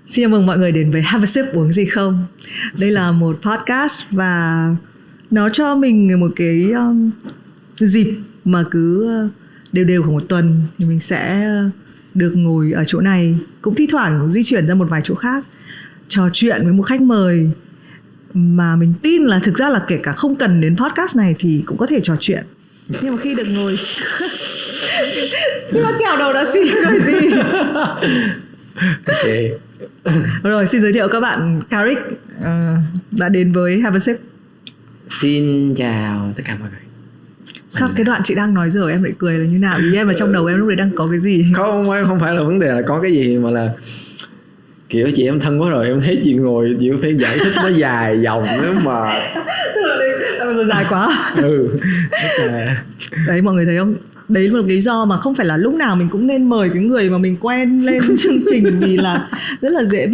Xin chào mừng mọi người đến với Have a Sip uống gì không. Đây là một podcast và nó cho mình một cái dịp mà cứ đều khoảng một tuần thì mình sẽ được ngồi ở chỗ này, cũng thi thoảng di chuyển ra một vài chỗ khác, trò chuyện với một khách mời mà mình tin là thực ra là kể cả không cần đến podcast này thì cũng có thể trò chuyện. Nhưng mà khi được ngồi chứ nó chào đầu đã xin rồi gì. Ok. Rồi, xin giới thiệu các bạn Caric đã đến với Have a Sip. Xin chào tất cả mọi người. Sao cái đoạn chị đang nói giờ em lại cười là như nào? Ý em là trong đầu em lúc đấy đang có cái gì? Không phải là vấn đề là có cái gì, mà là kiểu chị em thân quá rồi, em thấy chị ngồi chị phải giải thích nó dài dòng nữa mà. Dài quá. Đấy, mọi người thấy không? Đấy là một lý do mà không phải là lúc nào mình cũng nên mời cái người mà mình quen lên chương trình, vì là rất là dễ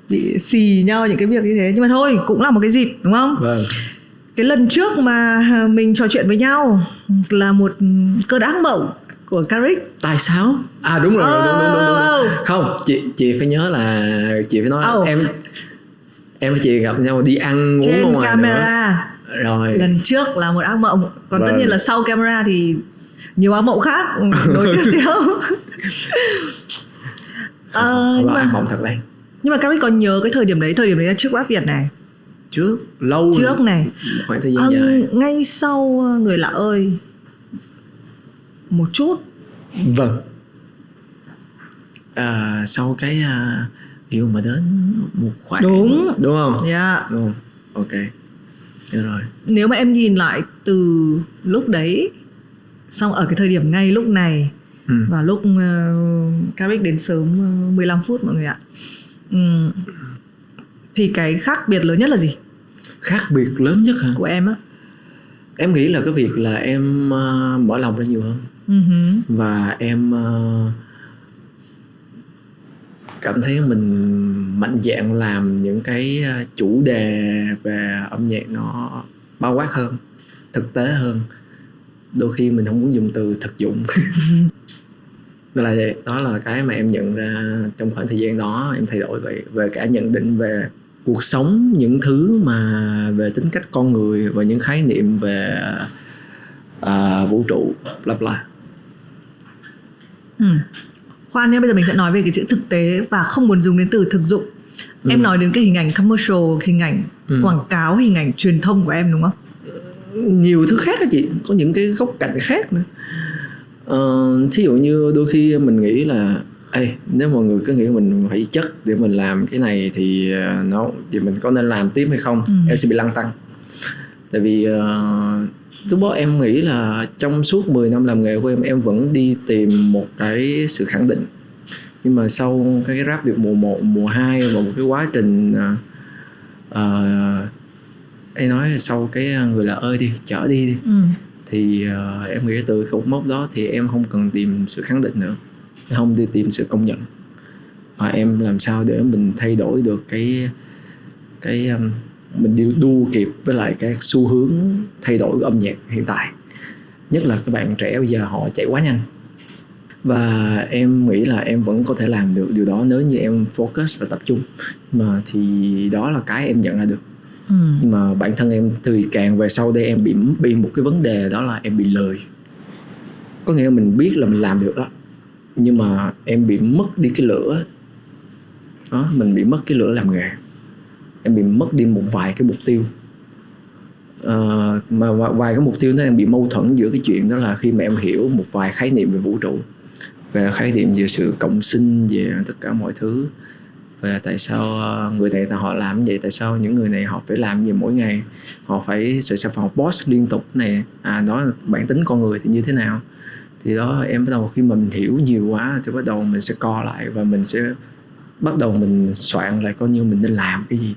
bị xì nhau những cái việc như thế. Nhưng mà thôi, cũng là một cái dịp, đúng không? Vâng. Cái lần trước mà mình trò chuyện với nhau là một cơn ác mộng của Caric. Tại sao? À đúng rồi, đúng. Không, chị phải nhớ là chị phải nói em với chị gặp nhau đi ăn uống trên ngoài camera nữa. Rồi. Lần trước là một ác mộng, còn Vâng. tất nhiên là sau camera thì nhiều ác mộng khác nối tiếp theo. Nhưng mà ác mộng thật đấy. Nhưng mà Caric còn nhớ cái thời điểm đấy là trước Rap Việt này. Lâu trước này, khoảng thời gian dài. ngay sau Người Lạ Ơi một chút. Vâng. Sau cái kiểu mà đến một khoảng. Đúng không? Yeah. Đúng không? Ok. Được rồi. Nếu mà em nhìn lại từ lúc đấy, xong ở cái thời điểm ngay lúc này, và lúc Caric đến sớm 15 phút mọi người ạ, thì cái khác biệt lớn nhất là gì? Khác biệt lớn nhất hả? Của em á? Em nghĩ là cái việc là em mở lòng ra nhiều hơn. Và em cảm thấy mình mạnh dạn làm những cái chủ đề về âm nhạc nó bao quát hơn, thực tế hơn. Đôi khi mình không muốn dùng từ thực dụng. Đó là cái mà em nhận ra trong khoảng thời gian đó. Em thay đổi về cả nhận định về cuộc sống, những thứ mà về tính cách con người và những khái niệm về vũ trụ, bla bla. Khoan nhé, bây giờ mình sẽ nói về cái chữ thực tế và không muốn dùng đến từ thực dụng. Em nói đến cái hình ảnh commercial, hình ảnh quảng cáo, hình ảnh truyền thông của em, đúng không? Nhiều thứ khác đó chị, có những cái góc cạnh khác nữa. Thí dụ như đôi khi mình nghĩ là nếu mọi người cứ nghĩ mình phải chất để mình làm cái này thì mình có nên làm tiếp hay không? Em sẽ bị lăn tăn. Tại vì lúc đó em nghĩ là trong suốt 10 năm làm nghề của em vẫn đi tìm một cái sự khẳng định. Nhưng mà sau cái Rap Việt mùa 1, mùa 2 và một cái quá trình em nói sau cái Người Lạ Ơi đi, trở đi thì em nghĩ từ cột mốc đó thì em không cần tìm sự khẳng định nữa, không đi tìm sự công nhận, mà em làm sao để mình thay đổi được cái mình đua kịp với lại cái xu hướng thay đổi của âm nhạc hiện tại. Nhất là các bạn trẻ bây giờ họ chạy quá nhanh, và em nghĩ là em vẫn có thể làm được điều đó nếu như em focus và tập trung. Mà thì đó là cái em nhận ra được. Nhưng mà bản thân em thì càng về sau đây em bị một cái vấn đề, đó là em bị lười. Có nghĩa là mình biết là mình làm được đó, nhưng mà em bị mất đi cái lửa đó. Mình bị mất cái lửa làm nghề. Em bị mất đi một vài cái mục tiêu. Mà vài cái mục tiêu đó em bị mâu thuẫn giữa cái chuyện đó là khi mà em hiểu một vài khái niệm về vũ trụ, về khái niệm về sự cộng sinh, về tất cả mọi thứ, về tại sao người này họ làm như vậy, tại sao những người này họ phải làm gì mỗi ngày, họ phải sẽ phải học boss liên tục này, đó là bản tính con người thì như thế nào. Thì đó em bắt đầu khi mà mình hiểu nhiều quá thì bắt đầu mình sẽ co lại và mình sẽ bắt đầu mình soạn lại coi như mình nên làm cái gì.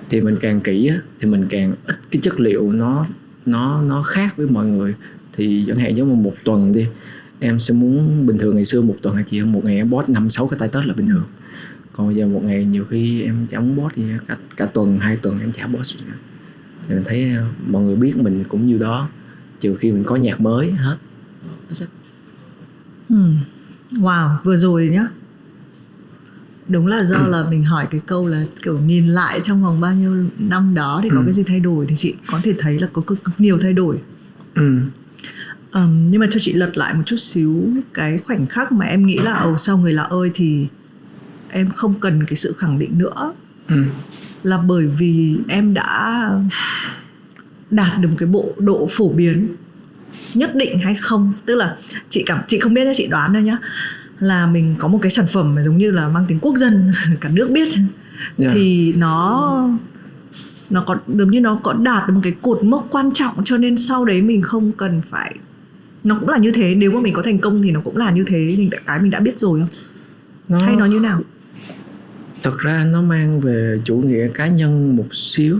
Thì mình càng kỹ á, thì mình càng ít cái chất liệu nó khác với mọi người. Thì chẳng hạn giống như một tuần đi, em sẽ muốn, bình thường ngày xưa một tuần hay chỉ một ngày em post 5-6 cái title là bình thường. Còn bây giờ một ngày nhiều khi em chẳng post gì, cả tuần 2 tuần em chả post gì nữa. Thì mình thấy mọi người biết mình cũng như đó, trừ khi mình có nhạc mới hết. Wow, vừa rồi nhá, Đúng là do là mình hỏi cái câu là kiểu nhìn lại trong vòng bao nhiêu năm đó thì có cái gì thay đổi, thì chị có thể thấy là có cực nhiều thay đổi. Nhưng mà cho chị lật lại một chút xíu cái khoảnh khắc mà em nghĩ là sau Người Lạ ơi thì em không cần cái sự khẳng định nữa, là bởi vì em đã đạt được một cái bộ độ phổ biến nhất định hay không. Tức là chị không biết nhá, chị đoán thôi nhá, là mình có một cái sản phẩm mà giống như là mang tính quốc dân cả nước biết, thì nó có giống như nó có đạt được một cái cột mốc quan trọng, cho nên sau đấy mình không cần phải, nó cũng là như thế, nếu mà mình có thành công thì nó cũng là như thế, mình đã biết rồi không? Hay nó như nào? Thật ra nó mang về chủ nghĩa cá nhân một xíu.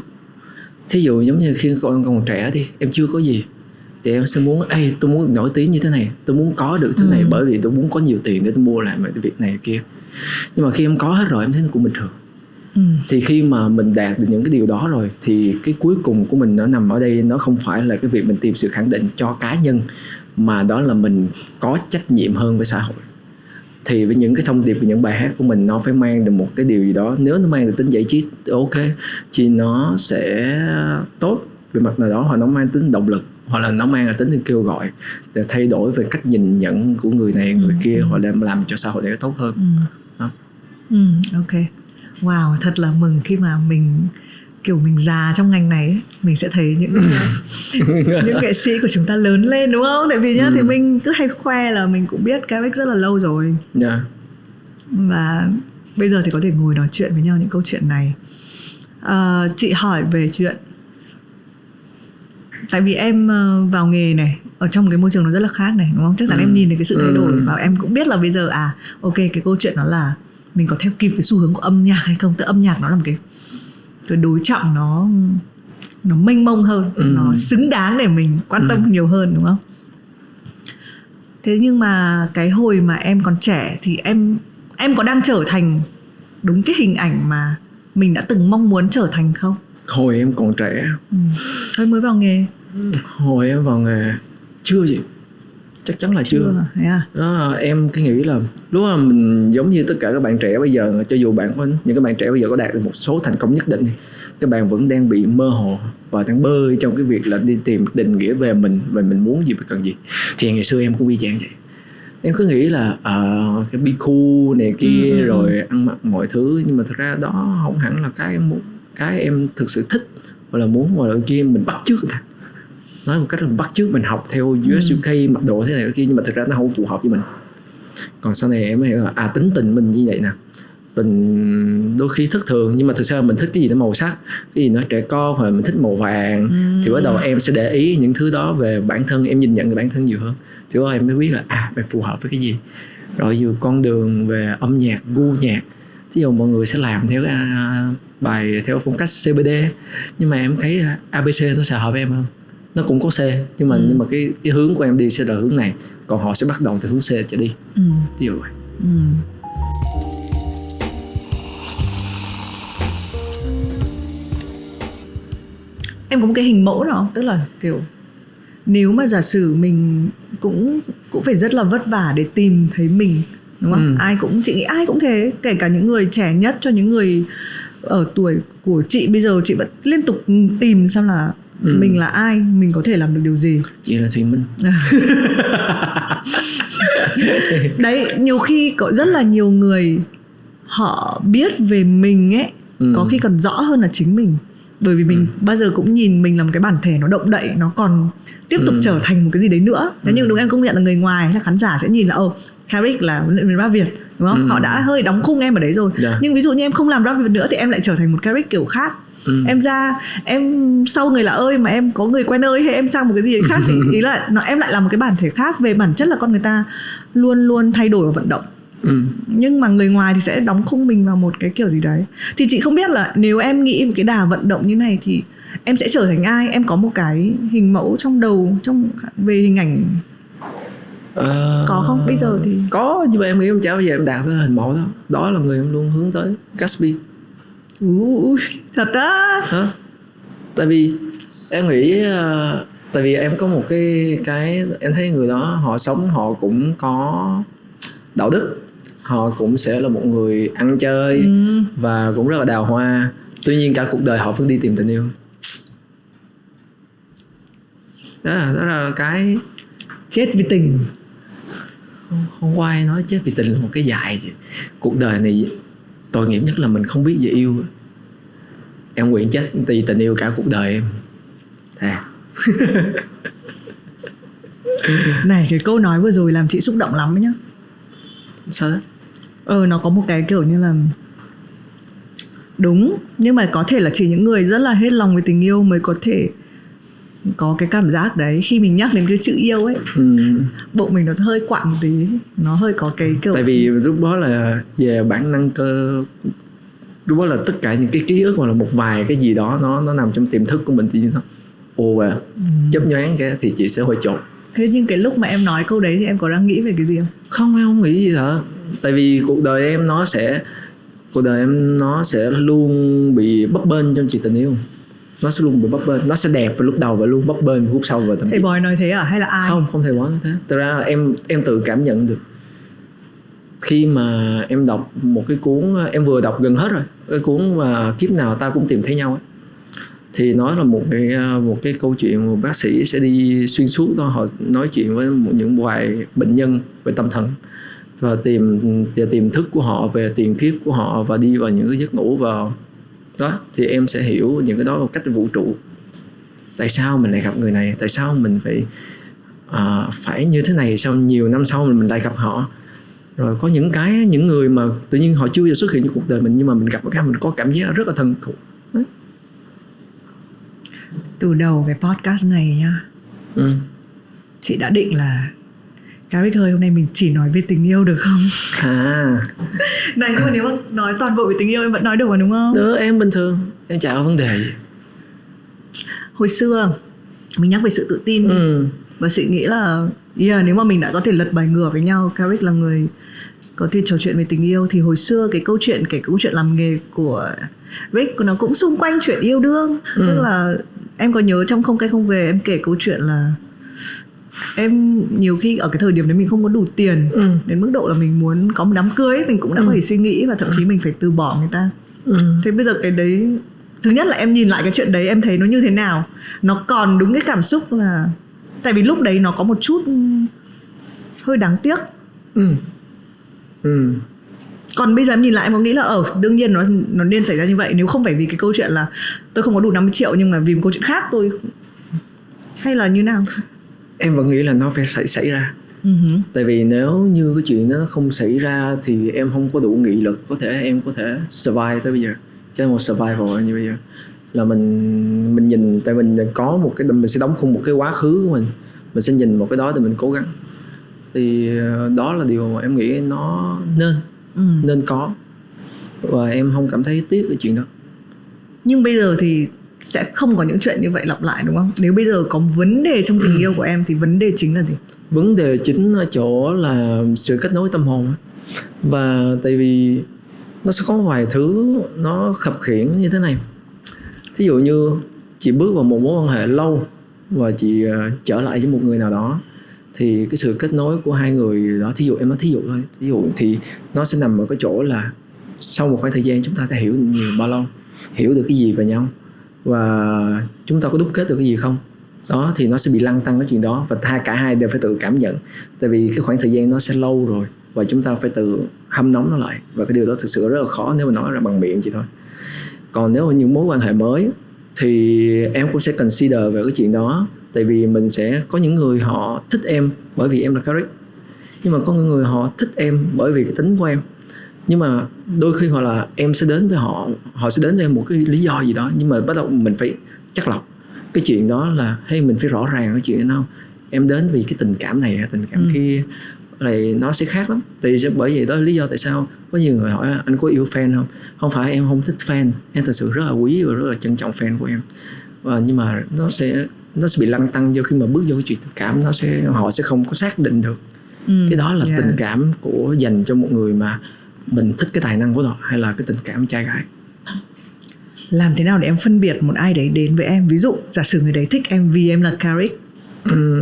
Thí dụ giống như khi con còn trẻ đi, em chưa có gì thì em sẽ muốn tôi muốn nổi tiếng như thế này, tôi muốn có được thế này, bởi vì tôi muốn có nhiều tiền để tôi mua lại cái việc này kia. Nhưng mà khi em có hết rồi em thấy nó cũng bình thường. Thì khi mà mình đạt được những cái điều đó rồi thì cái cuối cùng của mình nó nằm ở đây, nó không phải là cái việc mình tìm sự khẳng định cho cá nhân, mà đó là mình có trách nhiệm hơn với xã hội. Thì với những cái thông điệp và những bài hát của mình, nó phải mang được một cái điều gì đó. Nếu nó mang được tính giải trí, ok, thì nó sẽ tốt về mặt nào đó, hoặc nó mang tính động lực, hoặc là nó mang tính kêu gọi để thay đổi về cách nhìn nhận của người này người kia, hoặc là làm cho xã hội này tốt hơn. Đó. Ok. Wow, thật là mừng khi mà mình kiểu mình già trong ngành này ấy, mình sẽ thấy những nghệ sĩ của chúng ta lớn lên, đúng không? Tại vì nhá, thì mình cứ hay khoe là mình cũng biết Carrick rất là lâu rồi. Và bây giờ thì có thể ngồi nói chuyện với nhau những câu chuyện này. Chị hỏi về chuyện, tại vì em vào nghề này ở trong cái môi trường nó rất là khác này, đúng không? Chắc chắn em nhìn thấy cái sự thay đổi, và em cũng biết là bây giờ ok, cái câu chuyện đó là mình có theo kịp với xu hướng của âm nhạc hay không. Tức âm nhạc nó là một cái đối trọng, nó mênh mông hơn, nó xứng đáng để mình quan tâm nhiều hơn, đúng không? Thế nhưng mà cái hồi mà em còn trẻ thì em có đang trở thành đúng cái hình ảnh mà mình đã từng mong muốn trở thành không? Hồi em còn trẻ, Hồi mới vào nghề. Hồi em vào nghề chưa gì, chắc chắn là chưa. Đó, em cứ nghĩ là lúc mà mình giống như tất cả các bạn trẻ bây giờ, cho dù bạn có những cái bạn trẻ bây giờ có đạt được một số thành công nhất định, các bạn vẫn đang bị mơ hồ và đang bơi trong cái việc là đi tìm định nghĩa về mình muốn gì và cần gì. Thì ngày xưa em cũng y chang vậy. Em cứ nghĩ là cái be cool này kia, rồi ăn mặc mọi thứ, nhưng mà thật ra đó không hẳn là cái em muốn, cái em thực sự thích hoặc là muốn, hoặc là kia mình bắt chước người ta. Nói một cách là bắt chước, mình học theo US UK mặc đồ thế này thế kia, nhưng mà thực ra nó không phù hợp với mình. Còn sau này em mới hiểu là tính tình mình như vậy nè, mình đôi khi thất thường, nhưng mà thực ra mình thích cái gì nó màu sắc, cái gì nó trẻ con, hoặc là mình thích màu vàng, thì bắt đầu em sẽ để ý những thứ đó về bản thân, em nhìn nhận về bản thân nhiều hơn, thì bắt đầu em mới biết là mình phù hợp với cái gì. Rồi dù con đường về âm nhạc, gu nhạc, ví dụ mọi người sẽ làm theo bài theo phong cách CBD, nhưng mà em thấy ABC nó sẽ hợp với em hơn. Nó cũng có C, nhưng mà cái hướng của em đi sẽ là hướng này, còn họ sẽ bắt đầu từ hướng C trở đi. Ví dụ vậy. Em có một cái hình mẫu nào không? Tức là kiểu nếu mà giả sử mình cũng phải rất là vất vả để tìm thấy mình, đúng không? Chị nghĩ ai cũng thế, kể cả những người trẻ nhất, cho những người ở tuổi của chị bây giờ, chị vẫn liên tục tìm xem là mình là ai, mình có thể làm được điều gì. Chị là Thùy Minh. Đấy, nhiều khi có rất là nhiều người họ biết về mình ấy, có khi còn rõ hơn là chính mình. Bởi vì mình bao giờ cũng nhìn mình là một cái bản thể nó động đậy, nó còn tiếp tục trở thành một cái gì đấy nữa. Thế nhưng đúng, em công nhận là người ngoài là khán giả sẽ nhìn là Carrick là huấn luyện viên rap Việt, đúng không? Họ đã hơi đóng khung em ở đấy rồi. Nhưng ví dụ như em không làm rap Việt nữa thì em lại trở thành một Carrick kiểu khác. Em ra, em sau Người Lạ ơi mà em có Người Quen ơi, hay em sang một cái gì đấy khác, ý là em lại là một cái bản thể khác. Về bản chất là con người ta luôn luôn thay đổi và vận động. Nhưng mà người ngoài thì sẽ đóng khung mình vào một cái kiểu gì đấy. Thì chị không biết là nếu em nghĩ một cái đà vận động như này thì em sẽ trở thành ai? Em có một cái hình mẫu trong đầu về hình ảnh có không? Bây giờ thì có, nhưng mà em nghĩ em chả bao giờ em đạt tới hình mẫu đó. Đó là người em luôn hướng tới, Gatsby. Thật á? Tại vì em nghĩ tại vì em có một cái em thấy người đó họ sống, họ cũng có đạo đức, họ cũng sẽ là một người ăn chơi và cũng rất là đào hoa. Tuy nhiên cả cuộc đời họ vẫn đi tìm tình yêu. Đó là cái chết vì tình. Không có ai nói chết vì tình là một cái dài gì. Cuộc đời này tội nghiệp nhất là mình không biết về yêu. Em nguyện chết vì tình yêu cả cuộc đời em. Này, cái câu nói vừa rồi làm chị xúc động lắm ấy nhá. Sao đó? Nó có một cái kiểu như là đúng, nhưng mà có thể là chỉ những người rất là hết lòng với tình yêu mới có thể có cái cảm giác đấy. Khi mình nhắc đến cái chữ yêu ấy, bộ mình nó hơi quặn một tí, nó hơi có cái kiểu. Tại vì lúc đó là về bản năng cơ, lúc đó là tất cả những cái ký ức hoặc là một vài cái gì đó nó nằm trong tiềm thức của mình thì nó chấp nhoáng cái thì chị sẽ hơi chột. Thế nhưng cái lúc mà em nói câu đấy thì em có đang nghĩ về cái gì không? Không, em không nghĩ gì hết. Tại vì cuộc đời em nó sẽ luôn bị bấp bênh trong chuyện tình yêu. Nó sẽ luôn bị bấp bênh. Nó sẽ đẹp vào lúc đầu và luôn bấp bênh vào lúc sau. Và thậm chí thầy bói nói thế à? Hay là ai? Không thầy bói nói thế. Thực ra là em tự cảm nhận được. Khi mà em đọc một cái cuốn, em vừa đọc gần hết rồi, cái cuốn mà Kiếp Nào Ta Cũng Tìm Thấy Nhau ấy, thì nói là một cái câu chuyện một bác sĩ sẽ đi xuyên suốt đó, họ nói chuyện với những vài bệnh nhân về tâm thần và tìm thức của họ, về tiền kiếp của họ và đi vào những cái giấc ngủ vào đó. Thì em sẽ hiểu những cái đó một cách vũ trụ. Tại sao mình lại gặp người này? Tại sao mình phải như thế này? Sau nhiều năm sau mình lại gặp họ. Rồi có những người mà tự nhiên họ chưa bao giờ xuất hiện trong cuộc đời mình, nhưng mà mình gặp một cái mình có cảm giác rất là thân thuộc. Đấy. Từ đầu cái podcast này nhá, chị đã định là Caric ơi, hôm nay mình chỉ nói về tình yêu được không? Này, nhưng mà nếu mà nói toàn bộ về tình yêu em vẫn nói được mà đúng không? Được, em bình thường, em chả có vấn đề gì. Hồi xưa mình nhắc về sự tự tin và chị nghĩ là nếu mà mình đã có thể lật bài ngửa với nhau, Caric là người có thể trò chuyện về tình yêu, thì hồi xưa cái câu chuyện làm nghề của Rick nó cũng xung quanh chuyện yêu đương. Tức là em có nhớ trong Không Cây Không Về em kể câu chuyện là em nhiều khi ở cái thời điểm đấy mình không có đủ tiền đến mức độ là mình muốn có một đám cưới, mình cũng đã phải suy nghĩ và thậm chí mình phải từ bỏ người ta. Thế bây giờ cái đấy, thứ nhất là em nhìn lại cái chuyện đấy em thấy nó như thế nào? Nó còn đúng cái cảm xúc là tại vì lúc đấy nó có một chút hơi đáng tiếc. Còn bây giờ em nhìn lại em có nghĩ là đương nhiên nó nên xảy ra như vậy, nếu không phải vì cái câu chuyện là tôi không có đủ 50 triệu nhưng mà vì một câu chuyện khác tôi, hay là như nào? Em vẫn nghĩ là nó phải xảy ra. Tại vì nếu như cái chuyện nó không xảy ra thì em không có đủ nghị lực em có thể survive tới bây giờ. Chứ một survival như bây giờ là mình nhìn, tại mình có một cái, mình sẽ đóng khung một cái quá khứ của mình sẽ nhìn một cái đó để mình cố gắng. Thì đó là điều mà em nghĩ nó nên có, và em không cảm thấy tiếc cái chuyện đó. Nhưng bây giờ thì sẽ không có những chuyện như vậy lặp lại đúng không? Nếu bây giờ có vấn đề trong tình yêu của em thì vấn đề chính là gì? Vấn đề chính ở chỗ là sự kết nối tâm hồn. Và tại vì nó sẽ có vài thứ nó khập khiễng như thế này. Thí dụ như chị bước vào một mối quan hệ lâu và chị trở lại với một người nào đó, thì cái sự kết nối của hai người đó, thí dụ em nói thí dụ thôi, thí dụ thì nó sẽ nằm ở cái chỗ là sau một khoảng thời gian chúng ta đã hiểu nhiều bao lâu, hiểu được cái gì về nhau và chúng ta có đúc kết được cái gì không. Đó thì nó sẽ bị lăn tăn cái chuyện đó, và cả hai đều phải tự cảm nhận. Tại vì cái khoảng thời gian nó sẽ lâu rồi và chúng ta phải tự hâm nóng nó lại, và cái điều đó thực sự rất là khó nếu mà nói ra bằng miệng chị thôi. Còn nếu mà những mối quan hệ mới thì em cũng sẽ consider về cái chuyện đó. Tại vì mình sẽ có những người họ thích em bởi vì em là Caric, nhưng mà có những người họ thích em bởi vì cái tính của em. Nhưng mà đôi khi hoặc là em sẽ đến với họ sẽ đến với em một cái lý do gì đó, nhưng mà bắt đầu mình phải chắc lọc cái chuyện đó là mình phải rõ ràng cái chuyện đó không. Em đến vì cái tình cảm này, tình cảm kia này nó sẽ khác lắm. Thì bởi vậy đó là lý do tại sao có nhiều người hỏi anh có yêu fan không. Không phải em không thích fan, em thật sự rất là quý và rất là trân trọng fan của em. Nhưng mà nó sẽ bị lăn tăn do khi mà bước vô cái chuyện tình cảm, họ sẽ không có xác định được cái đó là tình cảm của dành cho một người mà mình thích cái tài năng của họ, hay là cái tình cảm trai gái. Làm thế nào để em phân biệt một ai đấy đến với em? Ví dụ giả sử người đấy thích em vì em là Caric,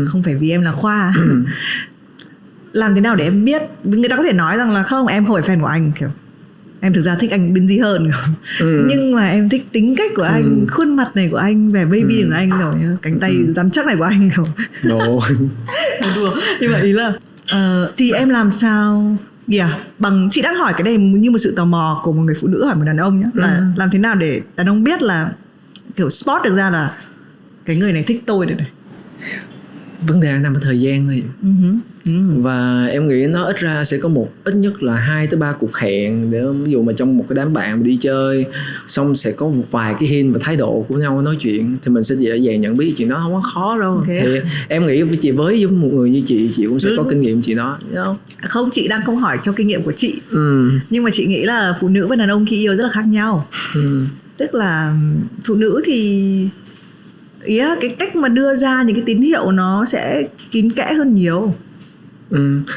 không phải vì em là Khoa. làm thế nào để em biết? Người ta có thể nói rằng là không, em không phải fan của anh, kiểu em thực ra thích anh Binz hơn. Nhưng mà em thích tính cách của anh, khuôn mặt này của anh, vẻ baby của anh, rồi cánh tay rắn chắc này của anh. No. Đùa. Nhưng mà ý là thì em làm sao bằng, chị đang hỏi cái này như một sự tò mò của một người phụ nữ hỏi một đàn ông nhé, là làm thế nào để đàn ông biết là kiểu spot được ra là cái người này thích tôi đây này. Vấn đề nằm ở thời gian thôi. Và em nghĩ nó ít ra sẽ có ít nhất là 2 tới 3 cuộc hẹn, để ví dụ mà trong một cái đám bạn đi chơi xong sẽ có một vài cái hint và thái độ của nhau nói chuyện, thì mình sẽ dễ dàng nhận biết chuyện đó, không có khó đâu. Thì em nghĩ với chị, với một người như chị cũng sẽ có kinh nghiệm chuyện đó, đúng không? Không, chị đang không hỏi trong kinh nghiệm của chị. Nhưng mà chị nghĩ là phụ nữ và đàn ông khi yêu rất là khác nhau. Tức là phụ nữ thì cái cách mà đưa ra những cái tín hiệu nó sẽ kín kẽ hơn nhiều.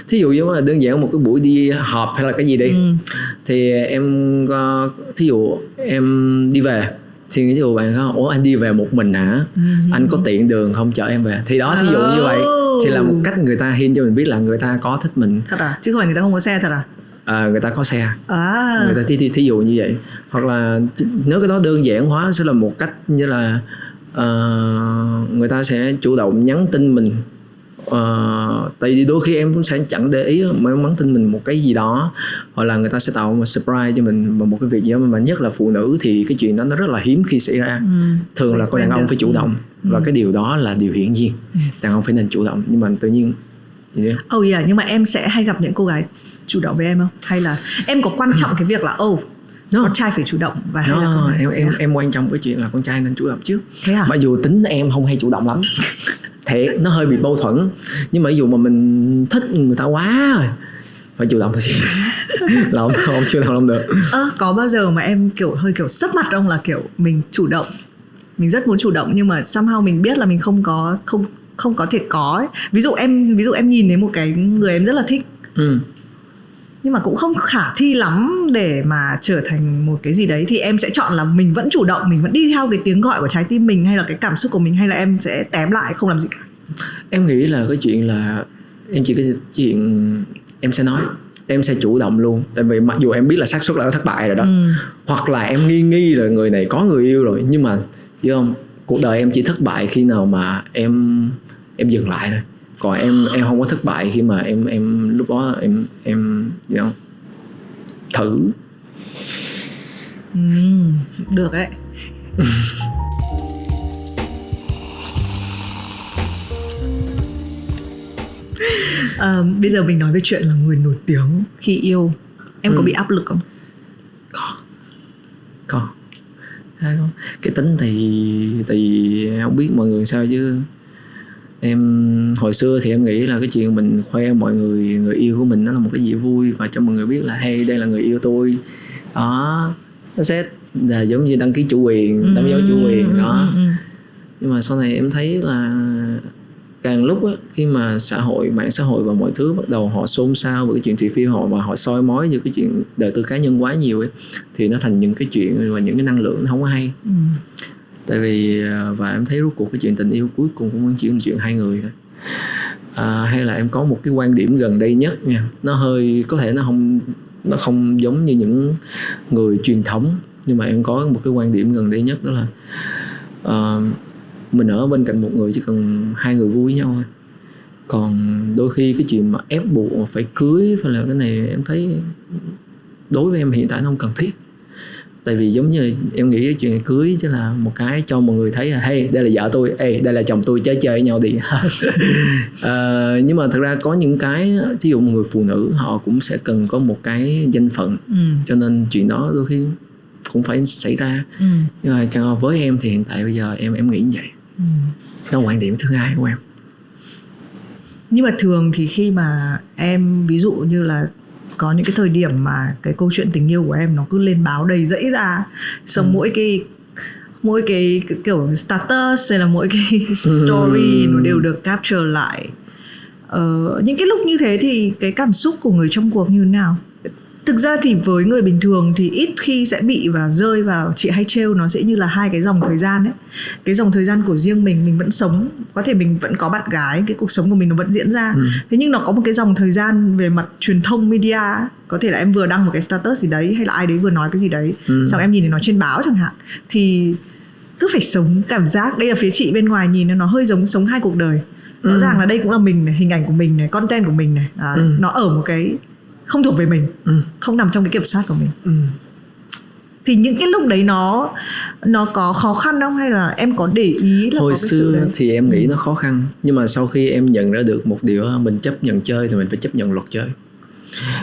Thí dụ như là đơn giản một cái buổi đi họp hay là cái gì đi, thì em thí dụ em đi về, thì ví dụ bạn có ủa anh đi về một mình hả, anh có tiện đường không chở em về, thì đó thí dụ như vậy thì là một cách người ta hint cho mình biết là người ta có thích mình thật à, chứ không phải người ta không có xe thật à? Người ta có xe, người ta thí dụ như vậy. Hoặc là nếu cái đó đơn giản hóa sẽ là một cách như là người ta sẽ chủ động nhắn tin mình. Tại vì đôi khi em cũng sẽ chẳng để ý mà nhắn tin mình một cái gì đó, hoặc là người ta sẽ tạo một surprise cho mình bằng một cái việc gì đó, mà nhất là phụ nữ thì cái chuyện đó nó rất là hiếm khi xảy ra. Thường là con đàn ông phải chủ động, và cái điều đó là điều hiển nhiên, đàn ông phải nên chủ động. Nhưng mà tự nhiên nhưng mà em sẽ hay gặp những cô gái chủ động với em không? Hay là em có quan trọng cái việc là con trai phải chủ động, và hay là em quan trọng cái chuyện là con trai nên chủ động trước. Thế à? Mặc dù tính em không hay chủ động lắm, thiệt nó hơi bị mâu thuẫn, nhưng mà ví dụ mà mình thích người ta quá rồi phải chủ động thôi chứ là không chủ động không được. Có bao giờ mà em kiểu hơi kiểu sấp mặt không, là kiểu mình chủ động, mình rất muốn chủ động nhưng mà somehow mình biết là mình không có thể có ấy. Ví dụ em nhìn thấy một cái người em rất là thích, nhưng mà cũng không khả thi lắm để mà trở thành một cái gì đấy, thì em sẽ chọn là mình vẫn chủ động, mình vẫn đi theo cái tiếng gọi của trái tim mình hay là cái cảm xúc của mình, hay là em sẽ tém lại không làm gì cả? Em nghĩ là cái chuyện là em chỉ cái chuyện em sẽ nói, em sẽ chủ động luôn. Tại vì mặc dù em biết là xác suất là thất bại rồi đó, hoặc là em nghi rồi người này có người yêu rồi, nhưng mà hiểu không, cuộc đời em chỉ thất bại khi nào mà em dừng lại thôi. Còn em không có thất bại khi mà em lúc đó em you know, thử. Được đấy. Bây giờ mình nói về chuyện là người nổi tiếng khi yêu. Em có bị áp lực không? Có. Cái tính thì không biết mọi người sao, chứ em hồi xưa thì em nghĩ là cái chuyện mình khoe mọi người yêu của mình nó là một cái gì vui, và cho mọi người biết là hey, đây là người yêu tôi đó, nó sẽ là giống như đăng ký chủ quyền, đóng dấu chủ quyền đó. Nhưng mà sau này em thấy là càng lúc á, khi mà mạng xã hội và mọi thứ bắt đầu họ xôn xao về cái chuyện thị phi họ, và họ soi mói về cái chuyện đời tư cá nhân quá nhiều ấy, thì nó thành những cái chuyện và những cái năng lượng nó không có hay. Tại vì và em thấy rốt cuộc cái chuyện tình yêu cuối cùng cũng chỉ là chuyện hai người thôi. Hay là em có một cái quan điểm gần đây nhất nha, nó hơi có thể nó không giống như những người truyền thống, nhưng mà em có một cái quan điểm gần đây nhất, đó là mình ở bên cạnh một người chỉ cần hai người vui với nhau thôi. Còn đôi khi cái chuyện mà ép buộc phải cưới phải là cái này, em thấy đối với em hiện tại nó không cần thiết. Tại vì giống như là em nghĩ cái chuyện này cưới chứ là một cái cho mọi người thấy là hey, đây là vợ tôi, hey, đây là chồng tôi, chơi với nhau đi. Nhưng mà thật ra có những cái, ví dụ một người phụ nữ họ cũng sẽ cần có một cái danh phận, cho nên chuyện đó đôi khi cũng phải xảy ra. Nhưng mà với em thì hiện tại bây giờ em nghĩ như vậy. Đó là quan điểm thứ hai của em. Nhưng mà thường thì khi mà em ví dụ như là có những cái thời điểm mà cái câu chuyện tình yêu của em nó cứ lên báo đầy rẫy ra, xong mỗi cái kiểu status hay là mỗi cái story nó đều được capture lại. Những cái lúc như thế thì cái cảm xúc của người trong cuộc như thế nào? Thực ra thì với người bình thường thì ít khi sẽ bị và rơi vào chị hay trêu nó sẽ như là hai cái dòng thời gian ấy. Cái dòng thời gian của riêng mình vẫn sống, có thể mình vẫn có bạn gái, cái cuộc sống của mình nó vẫn diễn ra. Thế nhưng nó có một cái dòng thời gian về mặt truyền thông media, có thể là em vừa đăng một cái status gì đấy hay là ai đấy vừa nói cái gì đấy, xong em nhìn thấy nó trên báo chẳng hạn, thì cứ phải sống cảm giác. Đây là phía chị bên ngoài nhìn nó hơi giống sống hai cuộc đời. Rõ ràng là đây cũng là mình này, hình ảnh của mình này, content của mình này. Nó ở một cái không thuộc về mình, không nằm trong cái kiểm soát của mình. Thì những cái lúc đấy nó có khó khăn không, hay là em có để ý là hồi có cái sự xưa đấy? thì em nghĩ nó khó khăn, nhưng mà sau khi em nhận ra được một điều, mình chấp nhận chơi thì mình phải chấp nhận luật chơi.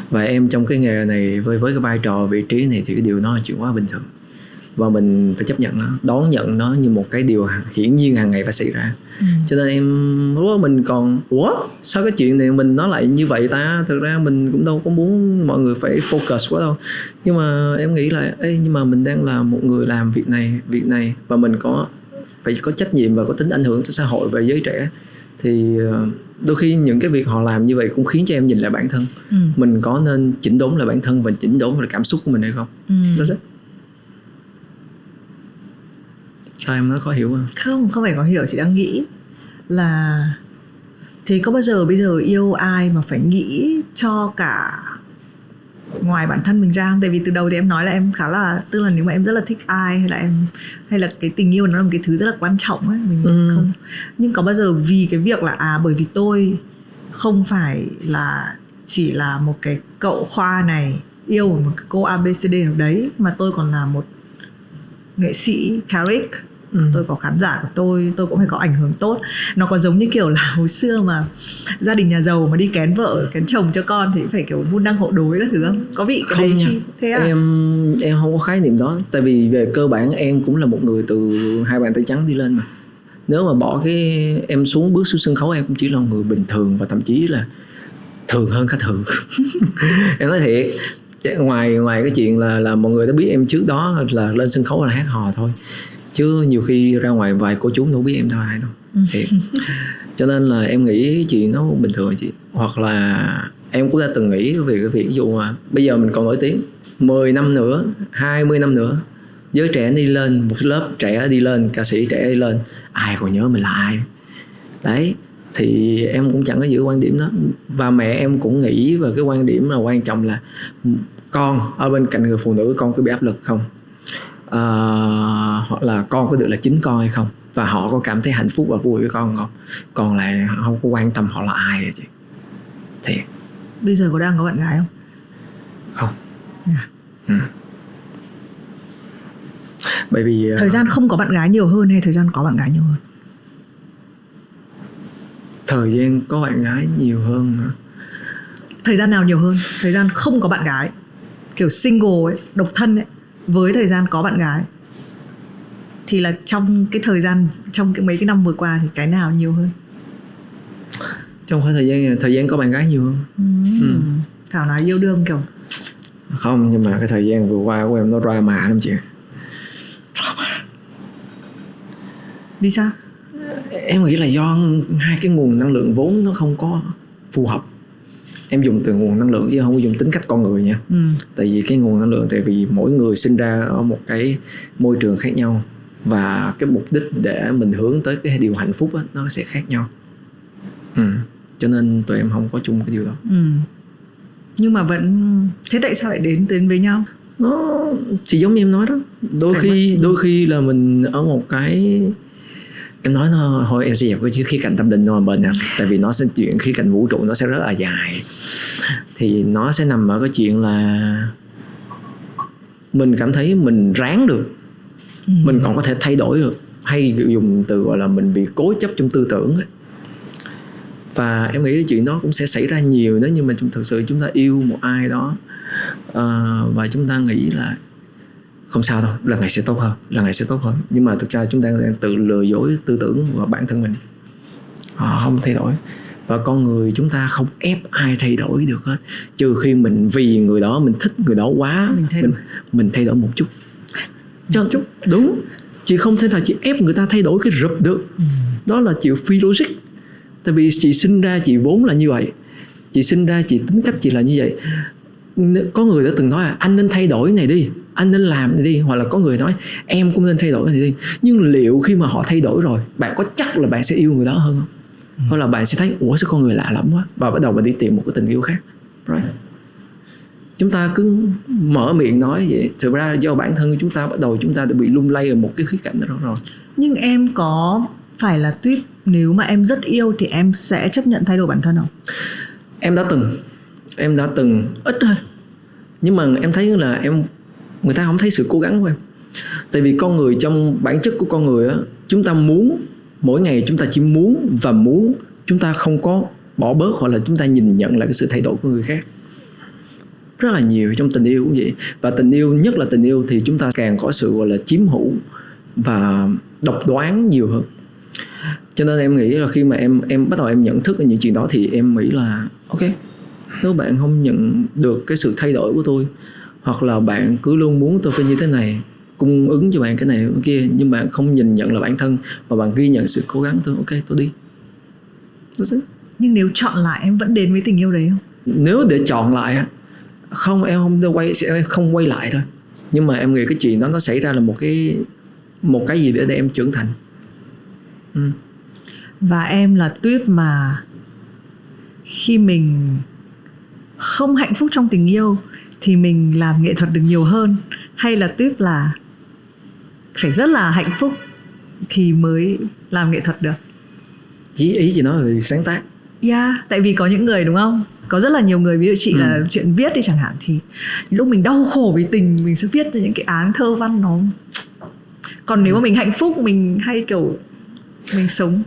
Và em trong cái nghề này với cái vai trò vị trí này thì cái điều nó là chuyện quá bình thường, và mình phải chấp nhận nó, đón nhận nó như một cái điều hiển nhiên hàng ngày phải xảy ra. Cho nên em lúc đó mình còn sao cái chuyện này mình nó lại như vậy ta. Thực ra mình cũng đâu có muốn mọi người phải focus quá đâu, nhưng mà em nghĩ là nhưng mà mình đang là một người làm việc này và mình phải có trách nhiệm và có tính ảnh hưởng tới xã hội và giới trẻ. Thì đôi khi những cái việc họ làm như vậy cũng khiến cho em nhìn lại bản thân. Mình có nên chỉnh đốn lại bản thân và chỉnh đốn lại cảm xúc của mình hay không? That's it. Sao em nói khó hiểu không? Không phải khó hiểu, chị đang nghĩ là thế có bao giờ bây giờ yêu ai mà phải nghĩ cho cả ngoài bản thân mình ra không? Tại vì từ đầu thì em nói là em khá là, tức là nếu mà em rất là thích ai hay là cái tình yêu nó là một cái thứ rất là quan trọng ấy, mình không. Nhưng có bao giờ vì cái việc là bởi vì tôi không phải là chỉ là một cái cậu khoa này yêu một cái cô ABCD nào đấy, mà tôi còn là một nghệ sĩ Carrick, tôi có khán giả của tôi cũng phải có ảnh hưởng tốt. Nó có giống như kiểu là hồi xưa mà gia đình nhà giàu mà đi kén vợ kén chồng cho con thì phải kiểu môn đăng hộ đối các thứ không? Có bị cái không đấy nha. Thế à? Em không có khái niệm đó. Tại vì về cơ bản em cũng là một người từ hai bàn tay trắng đi lên mà. Nếu mà bỏ cái em bước xuống sân khấu, em cũng chỉ là người bình thường và thậm chí là thường hơn cả thường. Em nói thiệt, ngoài cái chuyện là mọi người đã biết em trước đó là lên sân khấu là hát hò thôi, chứ nhiều khi ra ngoài vài cô chú đâu biết em đâu ai đâu. Thiệt. Cho nên là em nghĩ chuyện nó bình thường chị. Hoặc là em cũng đã từng nghĩ về cái việc ví dụ mà bây giờ mình còn nổi tiếng 10 năm nữa, 20 năm nữa, giới trẻ đi lên, một lớp trẻ đi lên, ca sĩ trẻ đi lên, ai còn nhớ mình là ai? Đấy, thì em cũng chẳng có giữ quan điểm đó. Và mẹ em cũng nghĩ về cái quan điểm là quan trọng là con ở bên cạnh người phụ nữ, con có bị áp lực không, hoặc là con có được là chính con hay không, và họ có cảm thấy hạnh phúc và vui với con không. Còn lại không có quan tâm họ là ai rồi chị. Thiệt. Bây giờ đang có bạn gái không? Không. Bởi vì thời gian không có bạn gái nhiều hơn hay thời gian có bạn gái nhiều hơn? Thời gian có bạn gái nhiều hơn hả? Thời gian nào nhiều hơn? Thời gian không có bạn gái, kiểu single ấy, độc thân ấy, với thời gian có bạn gái, thì là trong cái thời gian, trong mấy cái năm vừa qua thì cái nào nhiều hơn? Trong khoảng thời gian có bạn gái nhiều hơn. Thảo nói yêu đương kiểu không, nhưng mà cái thời gian vừa qua của em nó drama lắm chị. Drama. Vì sao? Em nghĩ là do hai cái nguồn năng lượng vốn nó không có phù hợp. Em dùng từ nguồn năng lượng chứ không có dùng tính cách con người nha. Tại vì cái nguồn năng lượng, tại vì mỗi người sinh ra ở một cái môi trường khác nhau, và cái mục đích để mình hướng tới cái điều hạnh phúc đó, nó sẽ khác nhau. Cho nên tụi em không có chung cái điều đó. Nhưng mà vẫn thế, tại sao lại đến với nhau? Nó chỉ giống như em nói đó, đôi khi là mình ở một cái, em nói nó thôi em sẽ dẹp cái khía cạnh tâm linh nó bên nha. Tại vì nó sẽ chuyện khía cạnh vũ trụ nó sẽ rất là dài. Thì nó sẽ nằm ở cái chuyện là mình cảm thấy mình ráng được, mình còn có thể thay đổi được, hay dùng từ gọi là mình bị cố chấp trong tư tưởng ấy. Và em nghĩ cái chuyện đó cũng sẽ xảy ra nhiều nếu như mà thực sự chúng ta yêu một ai đó, và chúng ta nghĩ là không sao đâu, lần này sẽ tốt hơn, nhưng mà thực ra chúng ta đang tự lừa dối tư tưởng và bản thân mình. Họ không thay đổi, và con người chúng ta không ép ai thay đổi được hết, trừ khi mình vì người đó, mình thích người đó quá, mình thay đổi một chút. Đúng, chị không thể nào chị ép người ta thay đổi cái rụp được. Đó là chuyện phi logic. Tại vì chị sinh ra chị vốn là như vậy, chị sinh ra chị tính cách chị là như vậy. có người đã từng nói là anh nên thay đổi này đi, anh nên làm này đi, hoặc là có người nói em cũng nên thay đổi này đi. Nhưng liệu khi mà họ thay đổi rồi, bạn có chắc là bạn sẽ yêu người đó hơn không? Hoặc là bạn sẽ thấy ủa sao con người lạ lắm quá, và bắt đầu bạn đi tìm một cái tình yêu khác, right? Chúng ta cứ mở miệng nói vậy, thực ra do bản thân chúng ta bắt đầu chúng ta đã bị lung lay ở một cái khía cạnh đó rồi. Nhưng em có phải là tuyếp nếu mà em rất yêu thì em sẽ chấp nhận thay đổi bản thân không? Em đã từng ít thôi, nhưng mà em thấy là người ta không thấy sự cố gắng của em. Tại vì con người, trong bản chất của con người á, chúng ta muốn, mỗi ngày chúng ta chỉ muốn và muốn, chúng ta không có bỏ bớt hoặc là chúng ta nhìn nhận lại cái sự thay đổi của người khác. Rất là nhiều trong tình yêu cũng vậy. Và tình yêu, nhất là tình yêu thì chúng ta càng có sự gọi là chiếm hữu và độc đoán nhiều hơn. Cho nên em nghĩ là khi mà em bắt đầu em nhận thức những chuyện đó thì em nghĩ là ok, nếu bạn không nhận được cái sự thay đổi của tôi, hoặc là bạn cứ luôn muốn tôi phải như thế này, cung ứng cho bạn cái này cái kia, nhưng bạn không nhìn nhận là bản thân và bạn ghi nhận sự cố gắng tôi, ok tôi đi. Nhưng nếu chọn lại em vẫn đến với tình yêu đấy không? Nếu để chọn lại á, không, em không quay lại thôi. Nhưng mà em nghĩ cái chuyện đó nó xảy ra là một cái gì để em trưởng thành. Và em là tuyếp mà khi mình không hạnh phúc trong tình yêu thì mình làm nghệ thuật được nhiều hơn, hay là tuyếp là phải rất là hạnh phúc thì mới làm nghệ thuật được? Ý chị nói về sáng tác. Tại vì có những người, đúng không? Có rất là nhiều người, ví dụ chị là chuyện viết đi chẳng hạn, thì lúc mình đau khổ vì tình mình sẽ viết ra những cái áng thơ văn nó. Còn nếu mà mình hạnh phúc, mình hay kiểu mình sống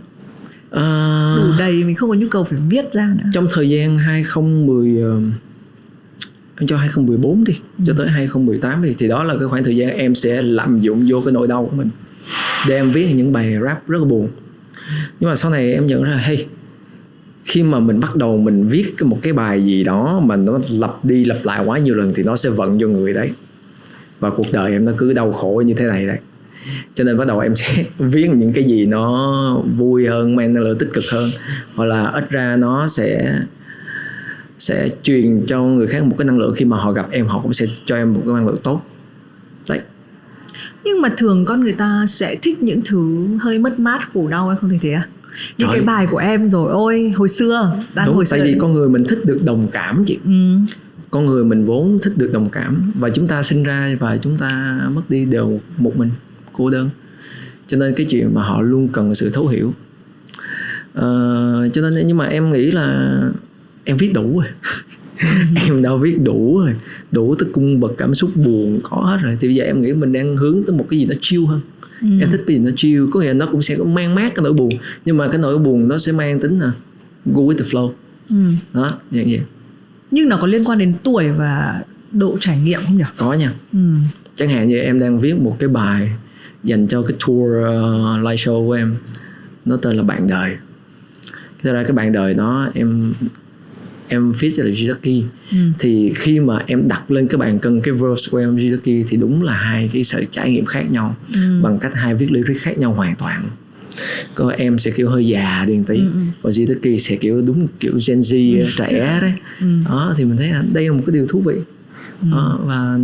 đủ đầy, mình không có nhu cầu phải viết ra nữa. Trong thời gian 2010 em cho 2014 đi, cho tới 2018 đi, thì đó là cái khoảng thời gian em sẽ lạm dụng vô cái nỗi đau của mình để em viết những bài rap rất là buồn. Nhưng mà sau này em nhận ra hey, khi mà mình bắt đầu mình viết một cái bài gì đó mà nó lặp đi lặp lại quá nhiều lần thì nó sẽ vận vô người đấy, và cuộc đời em nó cứ đau khổ như thế này đấy. Cho nên bắt đầu em sẽ viết những cái gì nó vui hơn, mang năng lượng tích cực hơn, hoặc là ít ra nó sẽ truyền cho người khác một cái năng lượng. Khi mà họ gặp em, họ cũng sẽ cho em một cái năng lượng tốt đấy. Nhưng mà thường con người ta sẽ thích những thứ hơi mất mát, khổ đau, hay không thể thế à? Những cái bài của em rồi, ôi hồi xưa đúng, hồi tại xưa vì con người mình thích được đồng cảm chị. Con người mình vốn thích được đồng cảm, và chúng ta sinh ra và chúng ta mất đi đều một mình, cô đơn. Cho nên cái chuyện mà họ luôn cần sự thấu hiểu. Cho nên, nhưng mà em nghĩ là em viết đủ rồi. Em đã viết đủ rồi, đủ tới cung bậc cảm xúc buồn có hết rồi. Thì bây giờ em nghĩ mình đang hướng tới một cái gì nó chill hơn. Em thích cái gì nó chill, có nghĩa là nó cũng sẽ mang mát cái nỗi buồn, nhưng mà cái nỗi buồn nó sẽ mang tính là go with the flow. Đó, dạng vậy. Nhưng nó có liên quan đến tuổi và độ trải nghiệm không nhỉ? Có nha. Chẳng hạn như em đang viết một cái bài dành cho cái tour live show của em, nó tên là Bạn Đời. Thế ra cái Bạn Đời đó em feat cho là Jitaki. Thì khi mà em đặt lên cái bàn cân cái verse của em Jitaki thì đúng là hai cái sự trải nghiệm khác nhau, bằng cách hai viết lyric khác nhau hoàn toàn. Có em sẽ kiểu hơi già đi một tí, còn Jitaki sẽ kiểu đúng kiểu Gen Z trẻ đấy. Đó, thì mình thấy đây là một cái điều thú vị. Và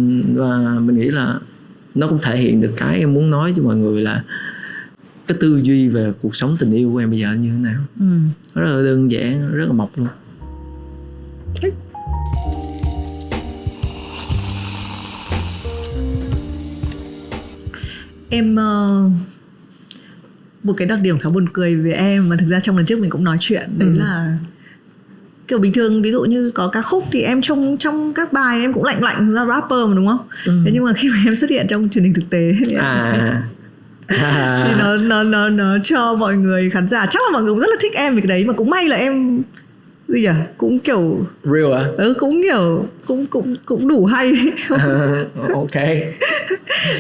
mình nghĩ là nó cũng thể hiện được cái em muốn nói cho mọi người là cái tư duy về cuộc sống tình yêu của em bây giờ như thế nào. Rất là đơn giản, rất là mộc luôn. Em một cái đặc điểm khá buồn cười về em mà thực ra trong lần trước mình cũng nói chuyện đấy là kiểu bình thường ví dụ như có ca khúc thì em trong các bài em cũng lạnh ra rapper mà, đúng không? Thế nhưng mà khi mà em xuất hiện trong truyền hình thực tế thì thì nó cho mọi người khán giả, chắc là mọi người cũng rất là thích em về cái đấy, mà cũng may là em gì nhỉ, cũng kiểu real à? Cũng kiểu cũng đủ hay. Ok.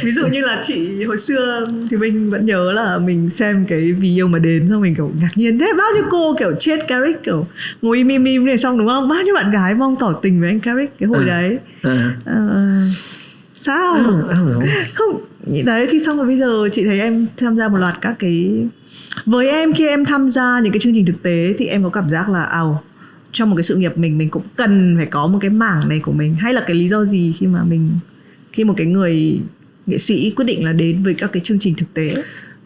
Ví dụ như là chị hồi xưa thì mình vẫn nhớ là mình xem cái Vì Yêu Mà Đến, xong mình kiểu ngạc nhiên thế, bao nhiêu cô kiểu chết Carrick kiểu ngồi im này, xong đúng không, bao nhiêu bạn gái mong tỏ tình với anh Carrick cái hồi đấy. Sao không đấy, thì xong rồi bây giờ chị thấy em tham gia một loạt các cái, với em khi em tham gia những cái chương trình thực tế thì em có cảm giác là trong một cái sự nghiệp mình cũng cần phải có một cái mảng này của mình, hay là cái lý do gì khi một cái người nghệ sĩ quyết định là đến với các cái chương trình thực tế?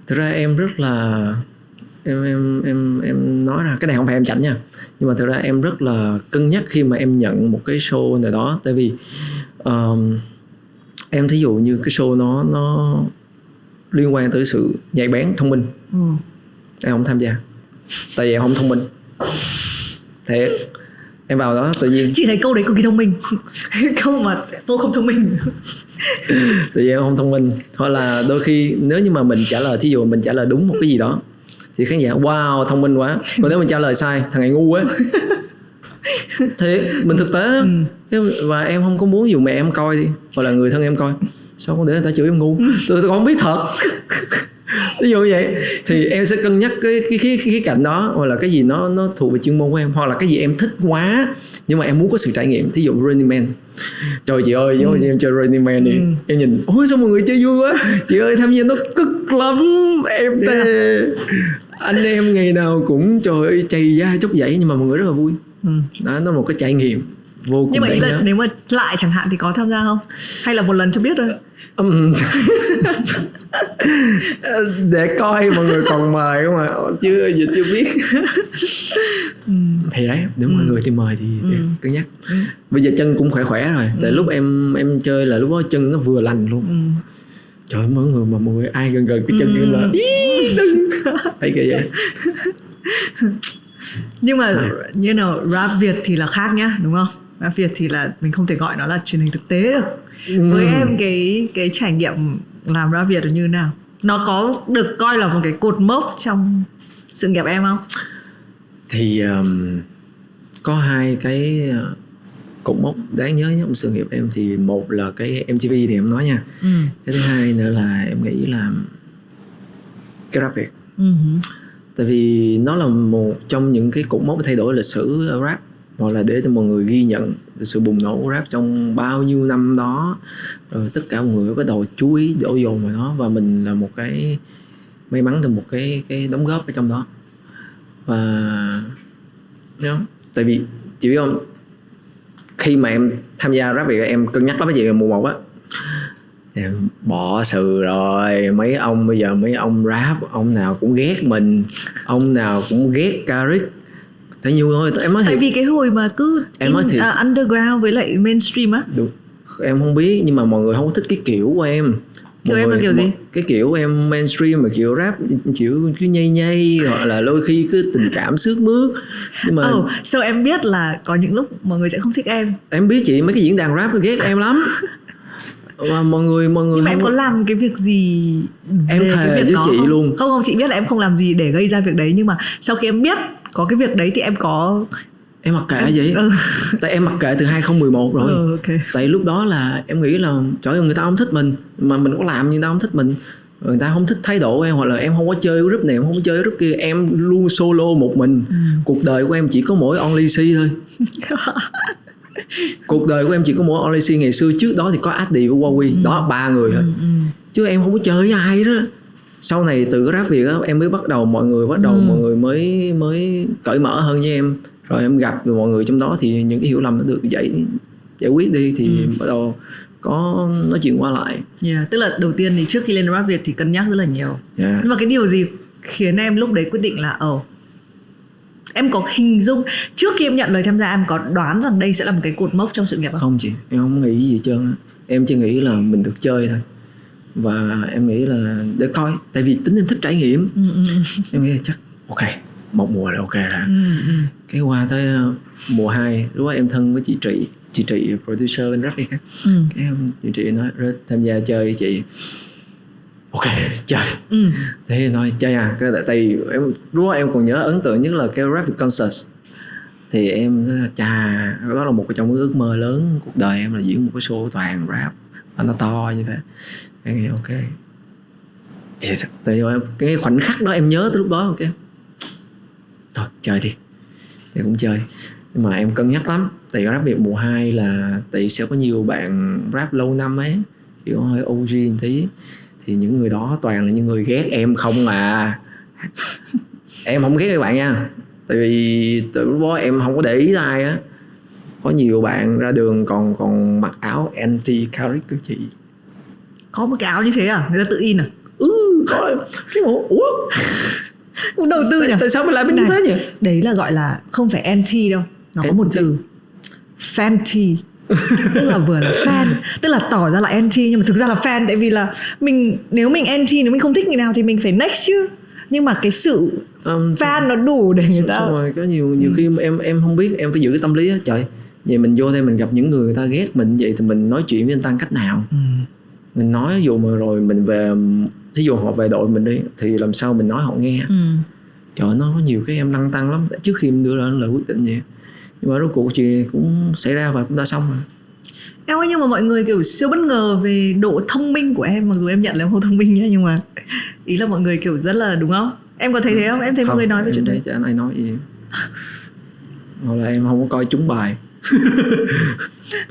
Thực ra em rất là em nói ra cái này không phải em chảnh nha, nhưng mà thực ra em rất là cân nhắc khi mà em nhận một cái show nào đó. Tại vì em thí dụ như cái show nó liên quan tới sự nhạy bén, thông minh, em không tham gia, tại vì em không thông minh. Thiệt, em vào đó tự nhiên chị thấy câu đấy cực kỳ thông minh. Câu mà tôi không thông minh. tại vì em không thông minh, hoặc là đôi khi nếu như mà mình trả lời, thí dụ mình trả lời đúng một cái gì đó thì khán giả wow thông minh quá, còn nếu mình trả lời sai thằng này ngu quá. Thiệt, mình thực tế đó. Và em không có muốn dù mẹ em coi đi, hoặc là người thân em coi, sao không để người ta chửi em ngu, tôi không biết thật. Ví dụ như vậy thì em sẽ cân nhắc cái cạnh đó, hoặc là cái gì nó thuộc về chuyên môn của em, hoặc là cái gì em thích quá nhưng mà em muốn có sự trải nghiệm. Thí dụ Running Man, trời chị ơi, em chơi Running Man đi, em nhìn ôi sao mọi người chơi vui quá, chị ơi tham gia nó cực lắm, em tê. Anh em ngày nào cũng trời ơi chày da chốc dãy, nhưng mà mọi người rất là vui. Đó, nó một cái trải nghiệm vô cùng. Nhưng mà ý là nếu mà lại chẳng hạn thì có tham gia không, hay là một lần cho biết thôi? Để coi mọi người còn mời không ạ, chưa biết. Thì đấy, nếu mọi người thì mời thì cân nhắc. Bây giờ chân cũng khỏe rồi, tại lúc em chơi là lúc đó chân nó vừa lành luôn. Trời ơi, mọi người ai gần cái chân em là đừng phải kệ vậy. Nhưng mà you know, rap Việt thì là khác nhá, đúng không? Rap Việt thì là mình không thể gọi nó là truyền hình thực tế được. Với em cái trải nghiệm làm rap Việt là như thế nào? Nó có được coi là một cái cột mốc trong sự nghiệp em không? Thì có hai cái cột mốc đáng nhớ trong sự nghiệp em. Thì một là cái MTV thì em nói nha. Cái thứ hai nữa là em nghĩ là cái rap Việt. Tại vì nó là một trong những cái cột mốc thay đổi lịch sử rap, hoặc là để cho mọi người ghi nhận sự bùng nổ của rap trong bao nhiêu năm đó. Rồi tất cả mọi người bắt đầu chú ý đổ dồn vào nó, và mình là một cái may mắn được một cái đóng góp ở trong đó. Và tại vì chị biết không, khi mà em tham gia rap Việt em cân nhắc lắm cái gì mùa 1 á, em bỏ sự rồi. Mấy ông bây giờ mấy ông rap, ông nào cũng ghét mình, ông nào cũng ghét Caric. Tại nhiều thôi, em nói tại vì cái hồi mà cứ underground với lại mainstream á. Đúng, em không biết, nhưng mà mọi người không có thích cái kiểu của em. Kiểu em là kiểu gì? Cái kiểu em mainstream mà kiểu rap kiểu cứ nhây nhây, hoặc là đôi khi cứ tình cảm sướt mướt. Nhưng mà sao em biết là có những lúc mọi người sẽ không thích em? Em biết chị, mấy cái diễn đàn rap ghét em lắm. Và mọi người nhưng mà em có làm cái việc gì em thề cái việc với đó chị không? luôn. Không, chị biết là em không làm gì để gây ra việc đấy, nhưng mà sau khi em biết có cái việc đấy thì em có... Em mặc kệ vậy. Tại em mặc kệ từ 2011 rồi. Okay. Tại lúc đó là em nghĩ là trời ơi, người ta không thích mình, mà mình có làm nhưng người ta không thích mình, người ta không thích thái độ em, hoặc là em không có chơi group này, em không có chơi group kia, em luôn solo một mình. Cuộc đời của em chỉ có mỗi Only C thôi. Cuộc đời của em chỉ có mỗi Only C. Ngày xưa trước đó thì có Addy với Wowy, đó 3 người thôi. Chứ em không có chơi với ai đó. Sau này từ cái rap Việt đó, em mới bắt đầu mọi người mới cởi mở hơn với em. Rồi em gặp được mọi người trong đó thì những cái hiểu lầm nó được giải quyết đi, thì bắt đầu có nói chuyện qua lại. Tức là đầu tiên thì trước khi lên rap Việt thì cân nhắc rất là nhiều. Nhưng mà cái điều gì khiến em lúc đấy quyết định là em có hình dung trước khi em nhận lời tham gia, em có đoán rằng đây sẽ là một cái cột mốc trong sự nghiệp không? Không chị, em không nghĩ gì hết trơn. Em chỉ nghĩ là mình được chơi thôi. Và em nghĩ là để coi, tại vì tính em thích trải nghiệm. Em nghĩ là chắc ok, một mùa là ok rồi. Cái qua tới mùa 2, lúc đó em thân với chị Trị producer bên rap Việt khác. Cái chị Trị nói tham gia chơi với chị. Ok, chơi. Thế nói chơi à. Cái tại em lúc đó em còn nhớ ấn tượng nhất là cái rap Việt concert. Thì em đó là một trong cái ước mơ lớn cuộc đời em, là diễn một cái show toàn rap và nó to như thế. Em nghĩ ok. Tại cái khoảnh khắc đó em nhớ tới lúc đó, ok thôi chơi đi. Thì cũng chơi. Nhưng mà em cân nhắc lắm. Tại rap Việt mùa 2 là tại sẽ có nhiều bạn rap lâu năm ấy, kiểu hơi OG một tí, thì những người đó toàn là những người ghét em không à. Em không ghét các bạn nha, Tại vì từ lúc đó em không có để ý ai á. Có nhiều bạn ra đường còn mặc áo anti Carrick của chị. Có một cái áo như thế à? Người ta tự in à? Có cái ủa Cũng đầu tư nhỉ? Tại sao mới làm như thế nhỉ? Đấy là gọi là không phải anti đâu. Nó có một từ fanty. Tức là vừa là fan, tức là tỏ ra là anti nhưng mà thực ra là fan. Tại vì là nếu mình anti, nếu mình không thích người nào thì mình phải next chứ. Nhưng mà cái sự fan nó đủ để người ta. Xong rồi có nhiều khi em không biết, em phải giữ cái tâm lý á. Trời, vậy mình vô đây mình gặp những người ta ghét mình vậy thì mình nói chuyện với người ta cách nào? Mình nói dù mà rồi mình về, thí dụ họ về đội mình đi thì làm sao mình nói họ nghe. Trời, nó có nhiều cái em lăn tăn lắm trước khi em đưa ra lời quyết định vậy. Nhưng mà rốt cuộc chuyện cũng xảy ra và cũng đã xong rồi. Em ơi, nhưng mà mọi người kiểu siêu bất ngờ về độ thông minh của em. Mặc dù em nhận là em không thông minh nhá, nhưng mà ý là mọi người kiểu rất là, đúng không? Em có thấy thế không? Em thấy mọi người nói về chuyện đấy. Chả ai nói gì. Hoặc là em không có coi trúng bài.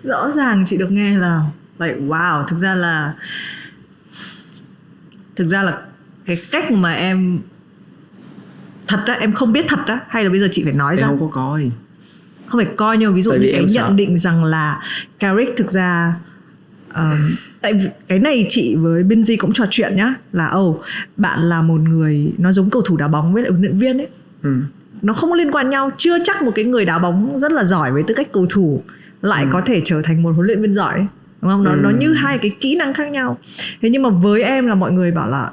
Rõ ràng chị được nghe là like, wow, thực ra là cái cách mà em thật á, em không biết thật á, hay là bây giờ chị phải nói em ra? Không có coi. Không phải coi, nhưng mà ví dụ như cái nhận định rằng là Carrick thực ra tại vì cái này chị với Binzy cũng trò chuyện nhá, là bạn là một người, nó giống cầu thủ đá bóng với lại huấn luyện viên ấy. Nó không có liên quan nhau. Chưa chắc một cái người đá bóng rất là giỏi với tư cách cầu thủ lại có thể trở thành một huấn luyện viên giỏi, đúng không? Nó như hai cái kỹ năng khác nhau. Thế nhưng mà với em là mọi người bảo là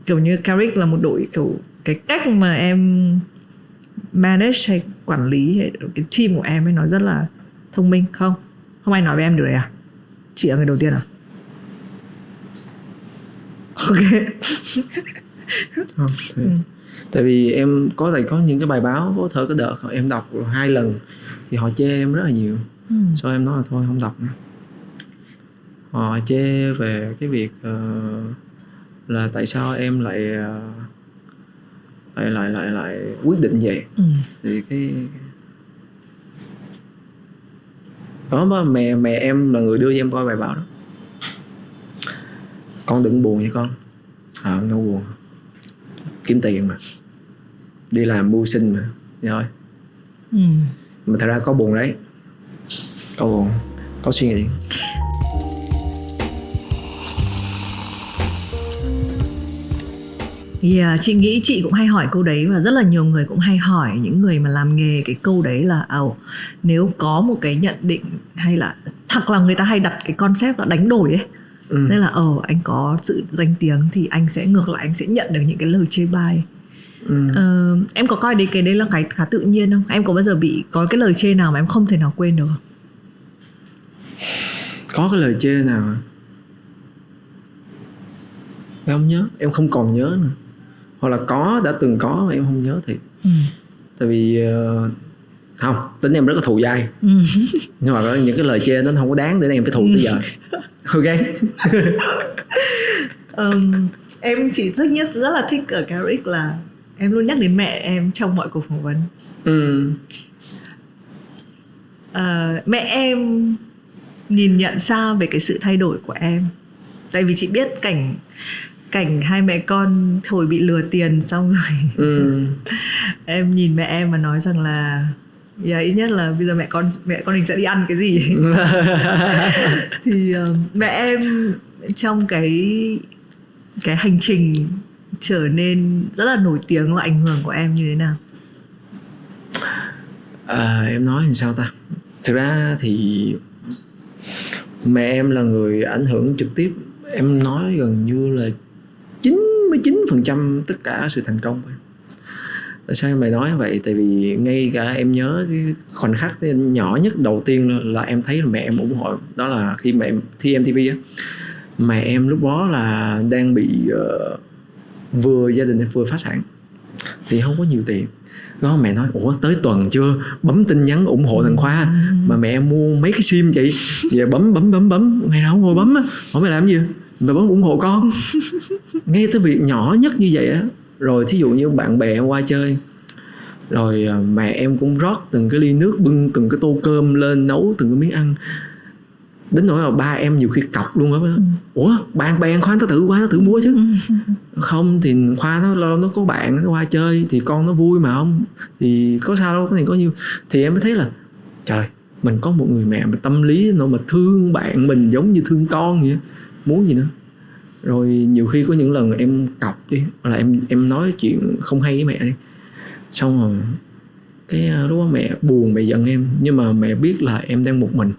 kiểu như Carrick là một đội, kiểu cái cách mà em manage hay quản lý hay cái team của em ấy nó rất là thông minh. Không ai nói với em điều đấy à? Chị là người đầu tiên à? Ok. Không, tại vì em có những cái bài báo, có thời cái đợt em đọc 2 lần thì họ chê em rất là nhiều. Sau em nói là thôi không đọc nữa. Họ chê về cái việc là tại sao em lại quyết định vậy. Thì cái đó mà mẹ em là người đưa cho em coi bài báo đó. Con đừng buồn nha con. Không buồn, kiếm tiền mà, đi làm mưu sinh mà, thôi. Mà thật ra có buồn đấy, có buồn, có suy nghĩ. Yeah, chị nghĩ chị cũng hay hỏi câu đấy, và rất là nhiều người cũng hay hỏi những người mà làm nghề cái câu đấy là nếu có một cái nhận định, hay là thật là người ta hay đặt cái concept là đánh đổi ấy. Nên là anh có sự danh tiếng thì anh sẽ ngược lại, anh sẽ nhận được những cái lời chê bai. Em có coi đấy, cái đấy là cái khá tự nhiên không? Em có bao giờ có cái lời chê nào mà em không thể nào quên được không? Có cái lời chê nào hả? Em không nhớ, em không còn nhớ nữa. Hoặc là đã từng có mà em không nhớ thiệt. Tại vì không, tính em rất là thù dai. Nhưng mà có những cái lời chê nó không có đáng để em phải thù tới giờ. Ok. Em chỉ rất là thích ở Carrick là em luôn nhắc đến mẹ em trong mọi cuộc phỏng vấn. Mẹ em nhìn nhận sao về cái sự thay đổi của em? Tại vì chị biết cảnh hai mẹ con hồi bị lừa tiền xong rồi. Em nhìn mẹ em mà nói rằng là ít nhất là bây giờ mẹ con mình sẽ đi ăn cái gì. Thì mẹ em trong cái hành trình trở nên rất là nổi tiếng và ảnh hưởng của em như thế nào? Em nói làm sao ta? Thực ra thì mẹ em là người ảnh hưởng trực tiếp, em nói gần như là 99% tất cả sự thành công. Tại sao em lại nói vậy? Tại vì ngay cả em nhớ cái khoảnh khắc nhỏ nhất đầu tiên là em thấy là mẹ em ủng hộ. Đó là khi mẹ em thi MTV á, mẹ em lúc đó là đang bị gia đình vừa phá sản thì không có nhiều tiền. Đó mẹ nói ủa tới tuần chưa, bấm tin nhắn ủng hộ thằng Khoa. Mà mẹ em mua mấy cái sim chị, giờ bấm ngày nào không ngồi bấm á, hỏi mày làm gì mày bấm ủng hộ con. Nghe tới việc nhỏ nhất như vậy á. Rồi thí dụ như bạn bè em qua chơi, rồi mẹ em cũng rót từng cái ly nước, bưng từng cái tô cơm lên, nấu từng cái miếng ăn. Đến nỗi là ba em nhiều khi cọc luôn á. Ủa bạn Khoa nó tự mua chứ. Không thì Khoa nó có bạn nó qua chơi thì con nó vui mà không, thì có sao đâu, có thì có nhiêu. Thì em mới thấy là trời, mình có một người mẹ mà tâm lý nó mà thương bạn mình giống như thương con vậy, muốn gì nữa. Rồi nhiều khi có những lần em cọc đi, là em nói chuyện không hay với mẹ đi, xong rồi cái lúc đó mẹ buồn, mẹ giận em, nhưng mà mẹ biết là em đang một mình.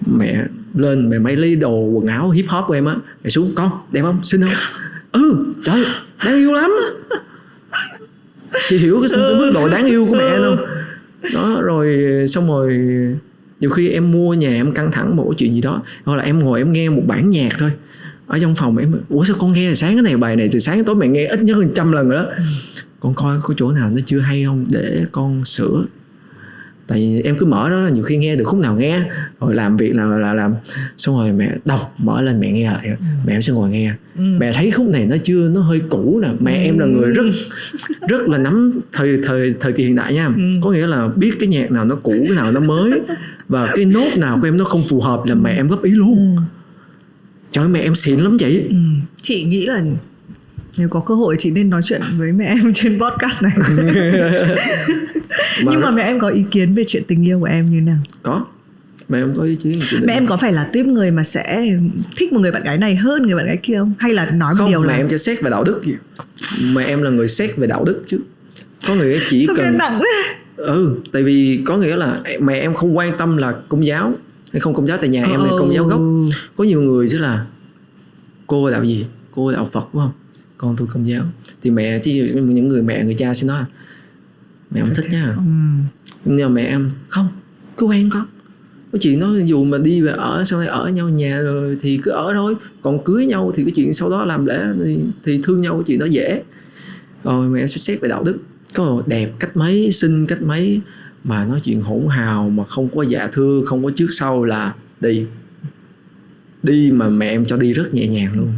Mẹ lên, mẹ mới lấy đồ quần áo hip hop của em á, mẹ xuống: con đẹp không, xinh không? Trời, đáng yêu lắm. Chị hiểu cái mức độ đáng yêu của mẹ không? Đó, rồi xong rồi nhiều khi em mua nhà em căng thẳng một chuyện gì đó, hoặc là em ngồi em nghe một bản nhạc thôi ở trong phòng, em: ủa sao con nghe sáng cái này, bài này từ sáng đến tối mẹ nghe ít nhất 100 lần rồi đó. Con coi có chỗ nào nó chưa hay không để con sửa. Tại vì em cứ mở đó, nhiều khi nghe được khúc nào nghe, rồi làm việc nào là làm, xong rồi mẹ đọc mở lên mẹ nghe lại, mẹ em sẽ ngồi nghe. Mẹ thấy khúc này nó hơi cũ nè. Mẹ em là người rất là nắm thời kỳ hiện đại nha. Có nghĩa là biết cái nhạc nào nó cũ, cái nào nó mới, và cái nốt nào của em nó không phù hợp là mẹ em góp ý luôn. Trời ơi, mẹ em xịn lắm chị. Chị nghĩ là nếu có cơ hội chị nên nói chuyện với mẹ em trên podcast này. Nhưng mà mẹ em có ý kiến về chuyện tình yêu của em như nào? Có. Mẹ em có ý kiến. Mẹ em có phải là tiếp người mà sẽ thích một người bạn gái này hơn người bạn gái kia không? Hay là nói một điều là... Không, mẹ em chỉ xét về đạo đức gì. Mẹ em là người xét về đạo đức chứ. Có nghĩa chỉ sao cần... nặng đấy? Tại vì có nghĩa là mẹ em không quan tâm là công giáo hay không công giáo. Tại nhà em là công giáo gốc. Có nhiều người chứ là cô đạo gì? Cô đạo Phật đúng không? Con tôi công giáo. Thì mẹ, chứ những người mẹ, người cha sẽ nói mẹ không thích nha. Nhưng mà mẹ em không, cứ quen con. Có chuyện đó dù mà đi về ở sau này ở nhau nhà rồi thì cứ ở thôi. Còn cưới nhau thì cái chuyện sau đó làm lễ thì thương nhau, cái chuyện đó dễ. Rồi mẹ em sẽ xét về đạo đức. Có đẹp cách mấy, xinh cách mấy, mà nói chuyện hỗn hào mà không có dạ thưa, không có trước sau là đi mà mẹ em cho đi rất nhẹ nhàng luôn.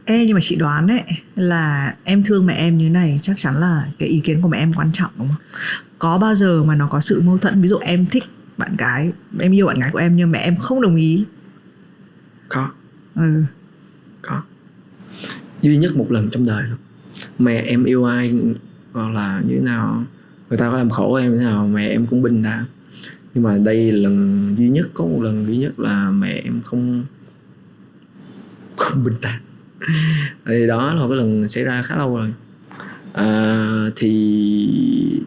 Ê, nhưng mà chị đoán đấy là em thương mẹ em như này, chắc chắn là cái ý kiến của mẹ em quan trọng đúng không? Có bao giờ mà nó có sự mâu thuẫn, ví dụ em thích bạn gái, em yêu bạn gái của em nhưng mẹ em không đồng ý? Có. Có. Duy nhất một lần trong đời luôn. Mẹ em yêu ai hoặc là như thế nào, người ta có làm khổ em như thế nào, mẹ em cũng bình đã. Nhưng mà đây là lần duy nhất, có một lần duy nhất là mẹ em không bình tĩnh. Thì đó là cái lần xảy ra khá lâu rồi. Thì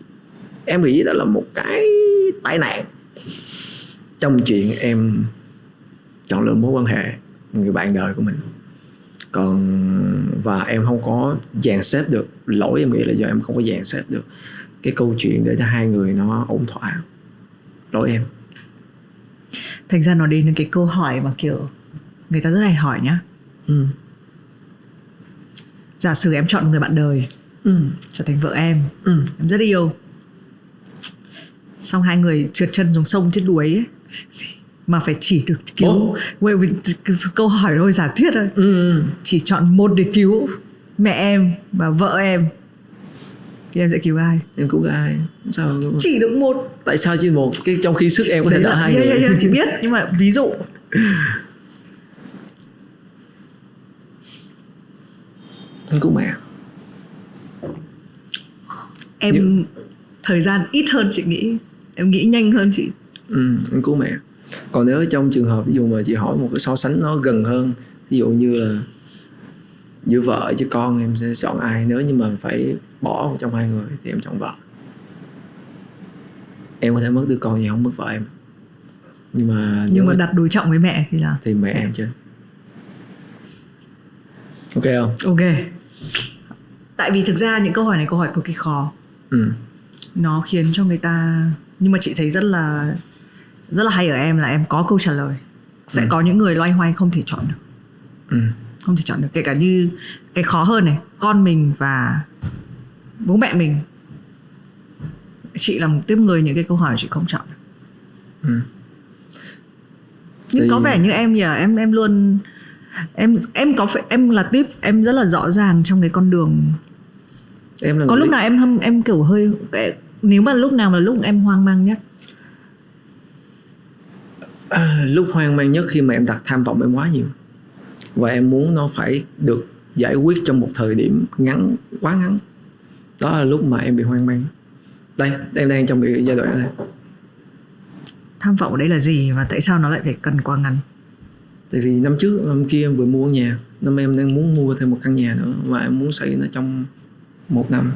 em nghĩ đó là một cái tai nạn trong chuyện em chọn lựa mối quan hệ người bạn đời của mình. Và em không có dàn xếp được. Lỗi em nghĩ là do em không có dàn xếp được cái câu chuyện để cho hai người nó ổn thỏa. Lỗi em. Thành ra nó đến cái câu hỏi mà kiểu người ta rất hay hỏi nhá. Giả sử em chọn người bạn đời, trở thành vợ em rất yêu, xong hai người trượt chân xuống sông chết đuối ấy, mà phải chỉ được cứu. Câu hỏi thôi, giả thiết thôi. Chỉ chọn một để cứu mẹ em và vợ em thì em sẽ cứu ai? Em cứu ai? Sao? Chỉ được một. Tại sao chỉ một? Cái trong khi sức em có thể đỡ hai người. Chị biết, nhưng mà ví dụ em cứu mẹ. Em thời gian ít hơn chị nghĩ, em nghĩ nhanh hơn chị. Em cứu mẹ. Còn nếu trong trường hợp ví dụ mà chị hỏi một cái so sánh nó gần hơn, ví dụ như là giữa vợ với con, em sẽ chọn ai? Nếu như mà phải bỏ một trong hai người thì em chọn vợ. Em có thể mất đứa con nhưng không mất vợ em. Nhưng mà đặt đối trọng với mẹ thì mẹ em chứ. Ok không? Ok. Tại vì thực ra những câu hỏi này câu hỏi cực kỳ khó. Nó khiến cho người ta, nhưng mà chị thấy rất là hay ở em là em có câu trả lời. Sẽ có những người loay hoay không thể chọn được. Không thể chọn được. Kể cả như cái khó hơn này, con mình và bố mẹ mình. Chị là một tiếp người những cái câu hỏi chị không chọn được. Nhưng có vẻ như em nhờ em luôn em là tiếp, em rất là rõ ràng trong cái con đường. Em là có lúc nào em kiểu hơi, nếu mà lúc nào là lúc em hoang mang nhất? Lúc hoang mang nhất khi mà em đặt tham vọng em quá nhiều và em muốn nó phải được giải quyết trong một thời điểm ngắn, quá ngắn. Đó là lúc mà em bị hoang mang. Đây, em đang trong bị giai đoạn này. Tham vọng ở đây là gì và tại sao nó lại phải cần quá ngắn? Tại vì năm trước, năm kia em vừa mua nhà, năm em đang muốn mua thêm một căn nhà nữa và em muốn xây nó trong 1 năm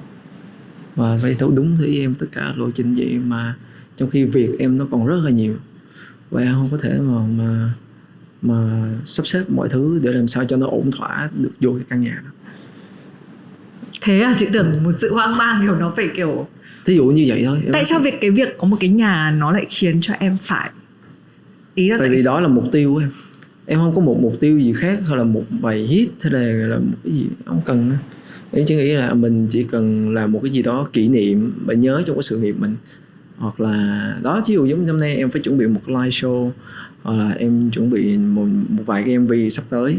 và phải theo đúng ý em tất cả lộ trình vậy, mà trong khi việc em nó còn rất là nhiều và em không có thể mà sắp xếp mọi thứ để làm sao cho nó ổn thỏa được vô cái căn nhà đó. Thế à, chị tưởng một sự hoang mang kiểu nó phải kiểu Thí dụ như vậy thôi. Tại sao cái việc có một cái nhà nó lại khiến cho em phải ý là Tại vì đó là mục tiêu của em không có một mục tiêu gì khác hay là một bài hit hay là một cái gì không cần. Em chỉ nghĩ là mình chỉ cần làm một cái gì đó kỷ niệm và nhớ trong cái sự nghiệp mình, hoặc là đó, ví dụ giống năm nay em phải chuẩn bị một live show, hoặc là em chuẩn bị một vài cái MV sắp tới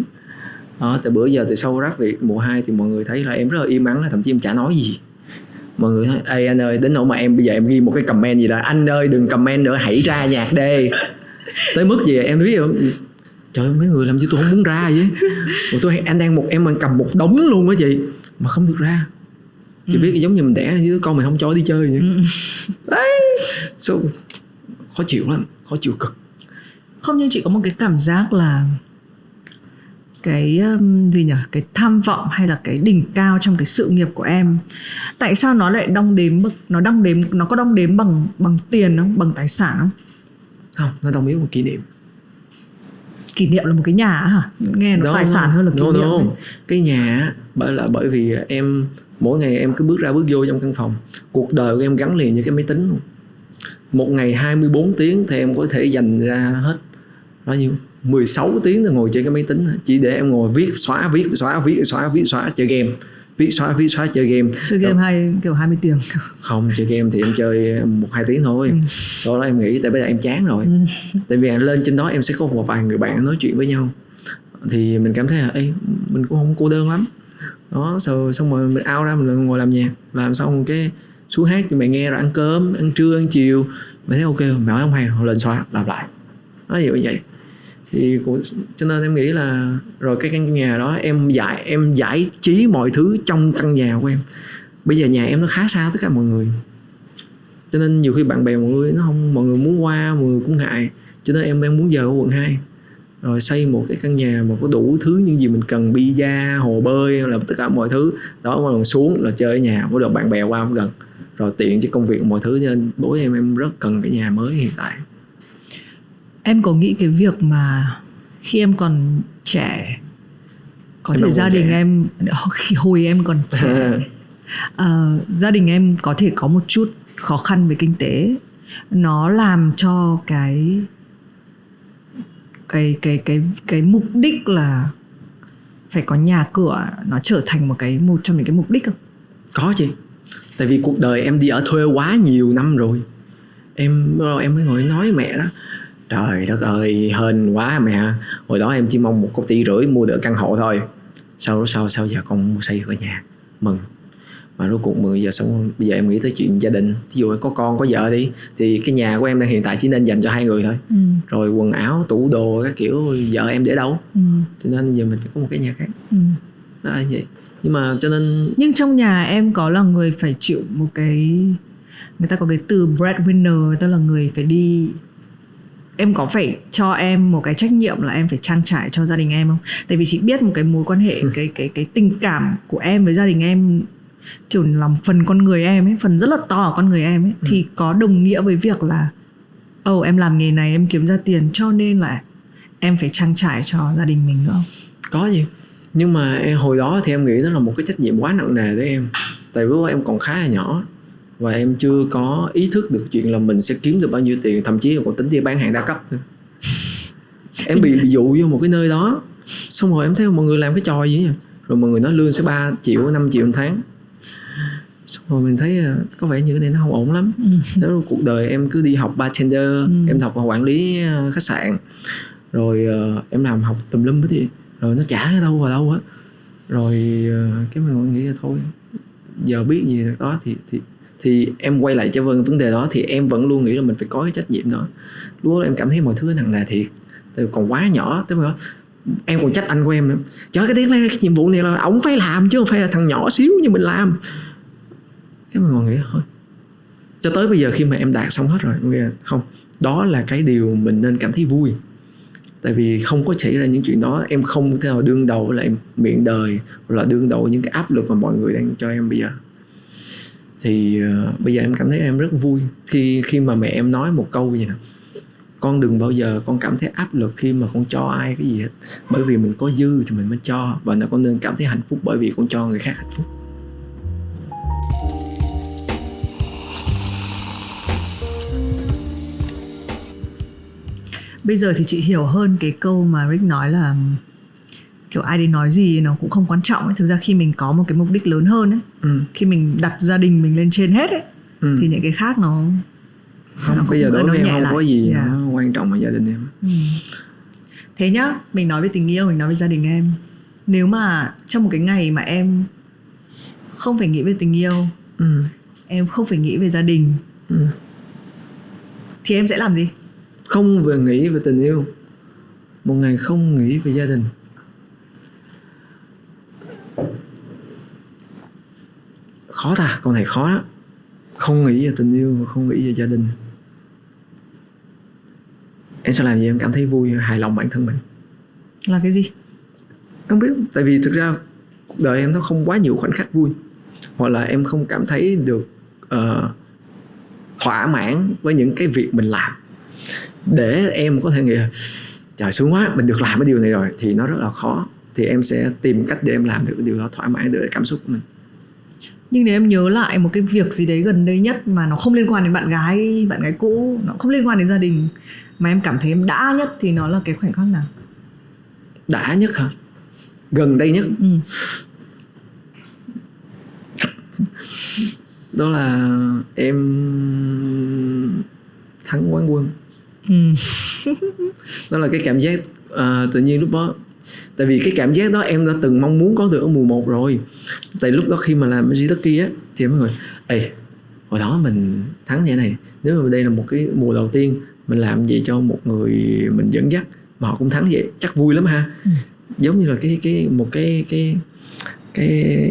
đó. Từ bữa giờ từ sau Rap Việt mùa 2 thì mọi người thấy là em rất là im ắng, thậm chí em chả nói gì. Mọi người nói ê anh ơi, đến nỗi mà em bây giờ em ghi một cái comment gì đó, anh ơi đừng comment nữa, hãy ra nhạc đi. Tới mức gì em biết không, trời ơi, mấy người làm như tôi không muốn ra vậy. Anh đang em cầm một đống luôn á chị mà không được ra. Chị biết giống như mình đẻ với đứa con mình không cho đi chơi vậy. Đấy, so, khó chịu lắm, khó chịu cực. Không, nhưng chị có một cái cảm giác là cái gì nhỉ, cái tham vọng hay là cái đỉnh cao trong cái sự nghiệp của em, tại sao nó lại nó có đong đếm bằng tiền không, bằng tài sản không? Không, nó đồng yếu một kỷ niệm. Kỷ niệm là một cái nhà hả? Nghe nó tài sản hơn là kỷ niệm. Cái nhà bởi vì em mỗi ngày em cứ bước ra bước vô trong căn phòng, cuộc đời của em gắn liền như cái máy tính luôn. Một ngày 24 tiếng thì em có thể dành ra hết bao nhiêu 16 tiếng để ngồi chơi cái máy tính chỉ để em ngồi viết xóa chơi game, viết xóa chơi game. Chơi game hay kiểu 20 tiếng? Không, chơi game thì em chơi 1-2 tiếng thôi. Sau đó em nghĩ tại bây giờ em chán rồi. Tại vì lên trên đó em sẽ có một vài người bạn nói chuyện với nhau thì mình cảm thấy là ê, mình cũng không cô đơn lắm đó. Xong rồi mình out ra mình ngồi làm nhạc, làm xong cái xuống hát cho mẹ nghe, rồi ăn cơm, ăn trưa, ăn chiều, mẹ thấy ok, mẹ nói không hay lên xóa làm lại nó như vậy. Thì cho nên em nghĩ là rồi cái căn nhà đó em giải trí mọi thứ trong căn nhà của em. Bây giờ nhà em nó khá xa tất cả mọi người, cho nên nhiều khi bạn bè mọi người muốn qua, mọi người cũng ngại. Cho nên em muốn giờ ở quận 2 rồi xây một cái căn nhà mà có đủ thứ những gì mình cần, bida, hồ bơi, là tất cả mọi thứ đó, mà xuống là chơi ở nhà, có được bạn bè qua cũng gần, rồi tiện cho công việc mọi thứ. Nên đối với em rất cần cái nhà mới hiện tại. Em có nghĩ cái việc mà khi em còn trẻ, có thể gia đình em khi hồi em còn trẻ gia đình em có thể có một chút khó khăn về kinh tế, nó làm cho cái mục đích là phải có nhà cửa nó trở thành một trong những cái mục đích không? Có chị, tại vì cuộc đời em đi ở thuê quá nhiều năm rồi. Em mới ngồi nói mẹ đó, trời đất ơi hên quá mẹ, hồi đó em chỉ mong 1,5 tỷ mua được căn hộ thôi, sau giờ con mua xây cái nhà, mừng. Mà rốt cuộc 10 giờ xong, bây giờ em nghĩ tới chuyện gia đình. Ví dụ có con có vợ đi thì cái nhà của em đang hiện tại chỉ nên dành cho 2 người thôi. Rồi quần áo, tủ đồ các kiểu vợ em để đâu. Cho nên giờ mình phải có một cái nhà khác. Đó là vậy. Nhưng trong nhà em có là người phải chịu một cái, người ta có cái từ breadwinner, tức là người phải đi. Em có phải cho em một cái trách nhiệm là em phải trang trải cho gia đình em không? Tại vì chị biết một cái mối quan hệ cái tình cảm của em với gia đình em kiểu làm phần con người em ấy, phần rất là to ở con người em ấy, thì có đồng nghĩa với việc là em làm nghề này em kiếm ra tiền cho nên là em phải trang trải cho gia đình mình nữa không? Có gì, nhưng mà hồi đó thì em nghĩ đó là một cái trách nhiệm quá nặng nề với em. Tại vì em còn khá là nhỏ và em chưa có ý thức được chuyện là mình sẽ kiếm được bao nhiêu tiền, thậm chí còn tính đi bán hàng đa cấp nữa. Em bị dụ vô một cái nơi đó, xong rồi em thấy mọi người làm cái trò gì vậy, rồi mọi người nói lương sẽ 3 triệu 5 triệu một tháng. Xong rồi mình thấy có vẻ như cái này nó không ổn lắm. Đó là cuộc đời em cứ đi học bartender, em học quản lý khách sạn, rồi em làm học tùm lum hết gì, rồi nó chả ở đâu vào đâu á. Rồi cái mình nghĩ là thôi, giờ biết gì đó thì Thì em quay lại cho vấn đề đó, thì em vẫn luôn nghĩ là mình phải có cái trách nhiệm đó. Lúc đó em cảm thấy mọi thứ nặng nề thiệt, còn quá nhỏ tới mà em còn trách anh của em nữa. Trời, cái nhiệm vụ này là ổng phải làm chứ không phải là thằng nhỏ xíu như mình làm. Cái mình còn nghĩ thôi, cho tới bây giờ khi mà em đạt xong hết rồi, không, đó là cái điều mình nên cảm thấy vui. Tại vì không có xảy ra những chuyện đó, em không thể nào đương đầu với lại miệng đời, hoặc là đương đầu với những cái áp lực mà mọi người đang cho em bây giờ. Thì bây giờ em cảm thấy em rất vui khi mà mẹ em nói một câu gì nè: con đừng bao giờ con cảm thấy áp lực khi mà con cho ai cái gì hết, bởi vì mình có dư thì mình mới cho, và con nên cảm thấy hạnh phúc bởi vì con cho người khác hạnh phúc. Bây giờ thì chị hiểu hơn cái câu mà Rick nói là kiểu ai đến nói gì nó cũng không quan trọng ấy. Thực ra khi mình có một cái mục đích lớn hơn ấy, khi mình đặt gia đình mình lên trên hết ấy, thì những cái khác nó không, bây giờ đối với em không có gì nó quan trọng ở gia đình em. Thế nhá, mình nói về tình yêu, mình nói về gia đình em. Nếu mà trong một cái ngày mà em không phải nghĩ về tình yêu, em không phải nghĩ về gia đình, thì em sẽ làm gì? Không vừa nghĩ về tình yêu, một ngày không nghĩ về gia đình. Khó ta, con này khó đó. Không nghĩ về tình yêu và không nghĩ về gia đình. Em sẽ làm gì em cảm thấy vui, hài lòng bản thân mình? Là cái gì? Không biết, tại vì thực ra cuộc đời em nó không quá nhiều khoảnh khắc vui, hoặc là em không cảm thấy được thỏa mãn với những cái việc mình làm để em có thể nghĩ trời sướng quá, mình được làm cái điều này rồi, thì nó rất là khó. Thì em sẽ tìm cách để em làm được cái điều đó, thỏa mãn được cảm xúc của mình. Nhưng nếu em nhớ lại một cái việc gì đấy gần đây nhất mà nó không liên quan đến bạn gái cũ, nó không liên quan đến gia đình, mà em cảm thấy em đã nhất, thì nó là cái khoảnh khắc nào? Đã nhất hả? Gần đây nhất? Đó là em thắng quán quân. Đó là cái cảm giác tự nhiên lúc đó. Tại vì cái cảm giác đó em đã từng mong muốn có được ở mùa 1 rồi. Tại lúc đó khi mà làm Jitaki á, thì em mới ê, hồi đó mình thắng như thế này, nếu mà đây là một cái mùa đầu tiên mình làm gì cho một người mình dẫn dắt mà họ cũng thắng vậy, chắc vui lắm ha. Giống như là cái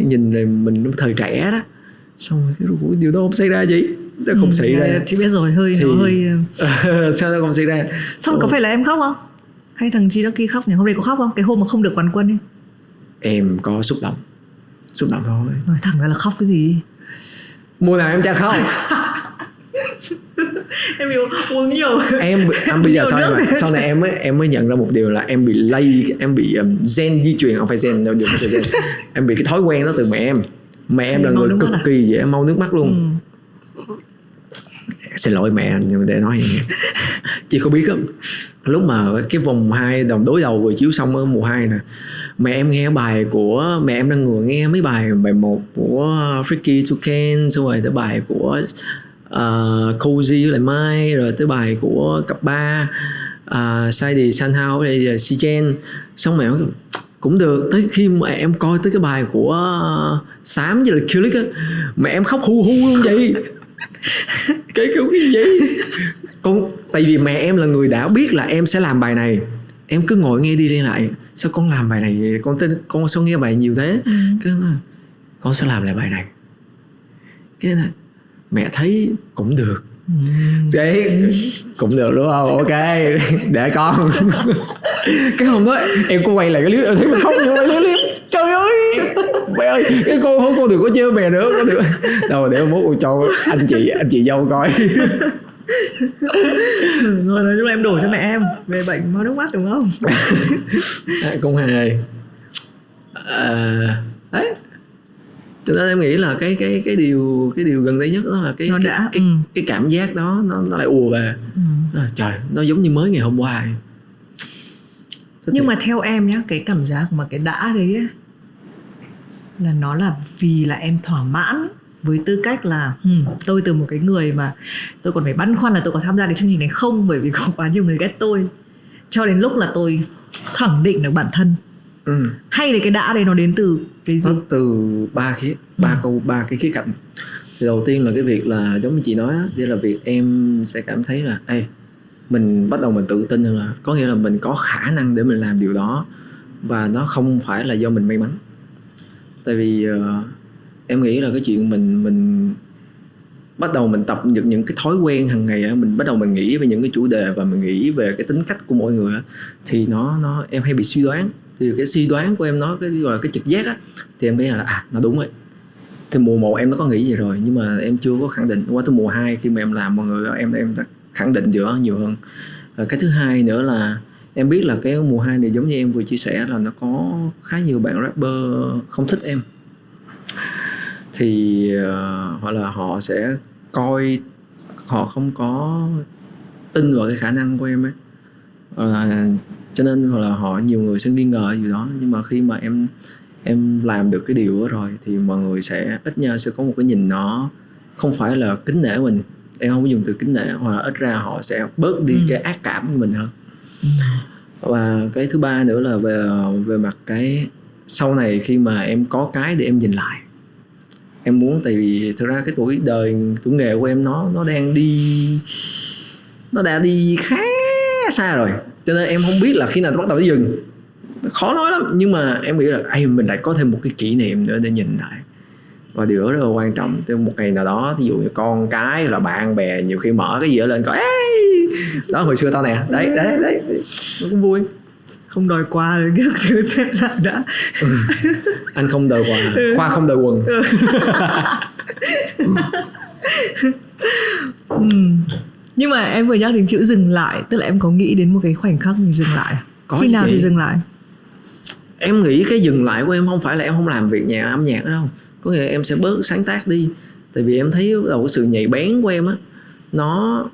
nhìn này mình thời trẻ đó. Xong rồi cái điều đó không xảy ra gì, nó không xảy ra. Chị biết rồi, nó hơi sao nó không xảy ra. Xong có phải là em khóc không? Hay thằng Jitaki khóc nhỉ? Hôm nay có khóc không? Cái hôm mà không được quán quân ấy. Em có xúc động thôi. Nói thẳng ra là khóc cái gì? Mùa nào em chả khóc. Em bị uống nhiều. Em bây giờ sau này em mới nhận ra một điều là em bị gen di truyền, không phải gen đâu, đừng phải gen. Em bị cái thói quen đó từ mẹ em. Mẹ em là người cực kỳ dễ mau nước mắt luôn. Xin lỗi mẹ, nhưng mà để nói vậy. Chị có biết không, lúc mà cái vòng 2 đối đầu vừa chiếu xong ở mùa 2 nè, mẹ em nghe bài của mẹ em đang ngồi nghe mấy bài 1 của Freaky Toucan, xong rồi tới bài của Cozy với lại Mai, rồi tới bài của cặp 3 Saidi Sanhao với lại Shichen. Xong mẹ em cũng được, tới khi mà em coi tới cái bài của Sám với lại Kulik á, mẹ em khóc hu luôn vậy. Cái kiểu cái gì vậy? Tại vì mẹ em là người đã biết là em sẽ làm bài này, em cứ ngồi nghe đi lại, sao con làm bài này vậy? Con sao nghe bài nhiều thế? Cái nói, con sẽ làm lại bài này. Cái này mẹ thấy cũng được. Đấy, cũng được đúng không? Ok, để con. Cái hôm đó em có quay lại cái clip, em thấy mình khóc như quay clip. Trời ơi, mẹ ơi, cái con đừng có trêu mẹ nữa, con được. Đâu để mốt con cho anh chị dâu coi. Rồi nói chung là em đổ cho mẹ em về bệnh mau nước mắt đúng không? Cũng hề. Đấy. Cho nên em nghĩ là cái điều gần đây nhất đó là cái cảm giác đó nó lại ùa về. Trời, nó giống như mới ngày hôm qua. Nhưng mà theo em nhá, cái cảm giác mà cái đã đấy ấy, là nó là vì là em thỏa mãn với tư cách là tôi từ một cái người mà tôi còn phải băn khoăn là tôi có tham gia cái chương trình này không, bởi vì có quá nhiều người ghét tôi, cho đến lúc là tôi khẳng định được bản thân. Hay là cái đã đây nó đến từ cái gì? Nó từ ba cái khía cạnh. Thì đầu tiên là cái việc là giống như chị nói á, đây là việc em sẽ cảm thấy là mình bắt đầu mình tự tin hơn, là có nghĩa là mình có khả năng để mình làm điều đó, và nó không phải là do mình may mắn. Tại vì em nghĩ là cái chuyện mình bắt đầu mình tập được những cái thói quen hàng ngày á, mình bắt đầu mình nghĩ về những cái chủ đề và mình nghĩ về cái tính cách của mỗi người á, thì nó em hay bị suy đoán. Thì cái suy đoán của em, nó cái gọi là cái trực giác á, thì em nghĩ là nó đúng rồi. Thì mùa 1 em nó có nghĩ vậy rồi, nhưng mà em chưa có khẳng định. Qua tới mùa 2 khi mà em làm mọi người, em đã khẳng định điều đó nhiều hơn. Cái thứ hai nữa là em biết là cái mùa 2 này giống như em vừa chia sẻ là nó có khá nhiều bạn rapper không thích em. Thì hoặc là họ sẽ coi, họ không có tin vào cái khả năng của em ấy, cho nên hoặc là nhiều người sẽ nghi ngờ điều đó. Nhưng mà khi mà em làm được cái điều đó rồi thì mọi người sẽ ít nhau sẽ có một cái nhìn nó không phải là kính nể mình. Em không có dùng từ kính nể, hoặc là ít ra họ sẽ bớt đi cái ác cảm của mình hơn. Và cái thứ ba nữa là về mặt cái sau này khi mà em có cái để em nhìn lại, em muốn, tại vì thực ra cái tuổi nghề của em nó đã đi khá xa rồi, cho nên em không biết là khi nào nó bắt đầu nó dừng, khó nói lắm. Nhưng mà em nghĩ là mình lại có thêm một cái kỷ niệm nữa để nhìn lại, và điều đó rất là quan trọng. Từ một ngày nào đó, ví dụ như con cái hoặc là bạn bè nhiều khi mở cái gì đó lên coi đó hồi xưa tao nè, đấy nó cũng vui. Không đòi quà rồi các thứ xếp lại đã. Anh không đòi quà, Khoa không đòi quần. Nhưng mà em vừa nhắc đến chữ dừng lại, tức là em có nghĩ đến một cái khoảnh khắc mình dừng lại? Khi nào thì dừng lại? Em nghĩ cái dừng lại của em không phải là em không làm việc âm nhạc nữa đâu. Có nghĩa là em sẽ bớt sáng tác đi. Tại vì em thấy đầu cái sự nhạy bén của em á, nó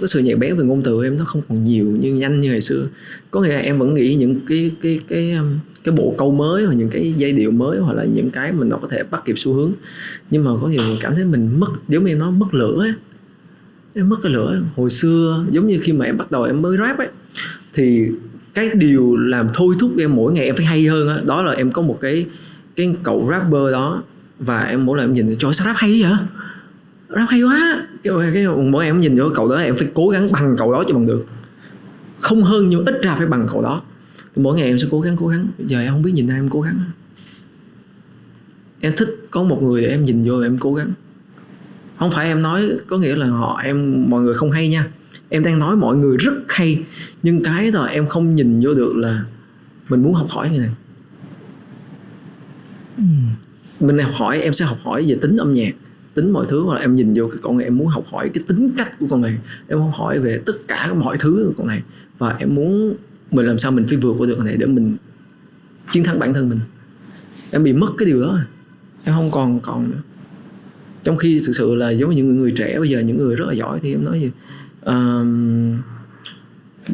cái sự nhạy bén về ngôn từ em nó không còn nhiều nhanh như ngày xưa. Có nghĩa là em vẫn nghĩ những cái bộ câu mới, hoặc những cái giai điệu mới, hoặc là những cái mình nó có thể bắt kịp xu hướng. Nhưng mà có nhiều người cảm thấy mình mất, giống như em nói, mất lửa ấy. Em mất cái lửa. Hồi xưa giống như khi mà em bắt đầu em mới rap ấy, thì cái điều làm thôi thúc em mỗi ngày em phải hay hơn á, đó là em có một cái cậu rapper đó, và em mỗi lần em nhìn trời sao rap hay vậy, rap hay quá, cái mỗi em nhìn vô cậu đó em phải cố gắng bằng cậu đó cho bằng được, không hơn nhưng ít ra phải bằng cậu đó. Mỗi ngày em sẽ cố gắng. Giờ em không biết nhìn ai em cố gắng, em thích có một người để em nhìn vô em cố gắng. Không phải em nói có nghĩa là mọi người không hay nha, em đang nói mọi người rất hay, nhưng cái đó em không nhìn vô được là mình muốn học hỏi người này. Mình học hỏi, em sẽ học hỏi về tính âm nhạc, tính mọi thứ, hoặc là em nhìn vô cái con này em muốn học hỏi cái tính cách của con này, em học hỏi về tất cả mọi thứ của con này, và em muốn mình làm sao mình phải vượt qua được con này để mình chiến thắng bản thân mình. Em bị mất cái điều đó, em không còn nữa. Trong khi thực sự là giống như những người trẻ bây giờ, những người rất là giỏi, thì em nói gì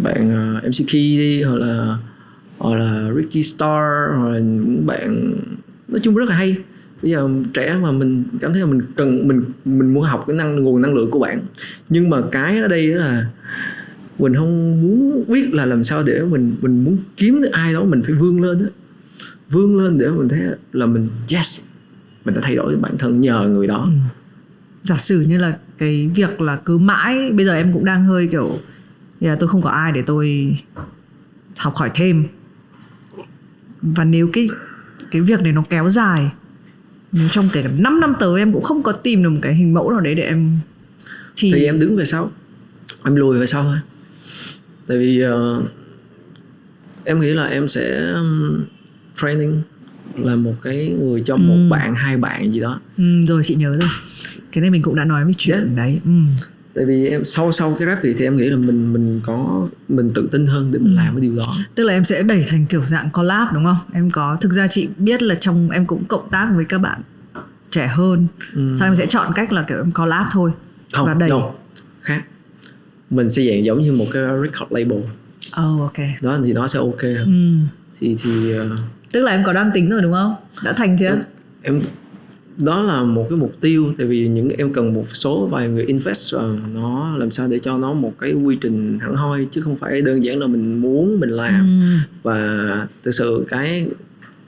bạn MC Key đi, hoặc là Ricky Star, hoặc là những bạn nói chung rất là hay. Bây giờ trẻ mà mình cảm thấy là mình cần, mình muốn học cái nguồn năng lượng của bạn. Nhưng mà cái ở đây là mình không muốn biết là làm sao để mình muốn kiếm được ai đó, mình phải vươn lên để mình thấy là mình mình đã thay đổi bản thân nhờ người đó. Giả sử như là cái việc là cứ mãi, bây giờ em cũng đang hơi kiểu tôi không có ai để tôi học hỏi thêm, và nếu cái việc này nó kéo dài, nếu trong kể cả 5 năm tới em cũng không có tìm được một cái hình mẫu nào đấy để em thì em đứng về sau, em lùi về sau thôi. Tại vì em nghĩ là em sẽ training là một cái người cho một bạn, hai bạn gì đó. Rồi chị nhớ rồi, cái này mình cũng đã nói với chuyện đấy. Tại vì em sau cái rap thì em nghĩ là mình tự tin hơn để mình làm cái điều đó. Tức là em sẽ đẩy thành kiểu dạng collab đúng không? Em có, thực ra chị biết là trong em cũng cộng tác với các bạn trẻ hơn. Sau em sẽ chọn cách là kiểu em collab thôi. Không, và đẩy. Khác. Mình sẽ dạng giống như một cái record label. Ok. Đó thì nó sẽ ok hơn. Thì tức là em có đang tính rồi đúng không? Đã thành chưa? Em đó là một cái mục tiêu. Tại vì em cần một số vài người invest vào nó, làm sao để cho nó một cái quy trình hẳn hoi, chứ không phải đơn giản là mình muốn mình làm. Và thực sự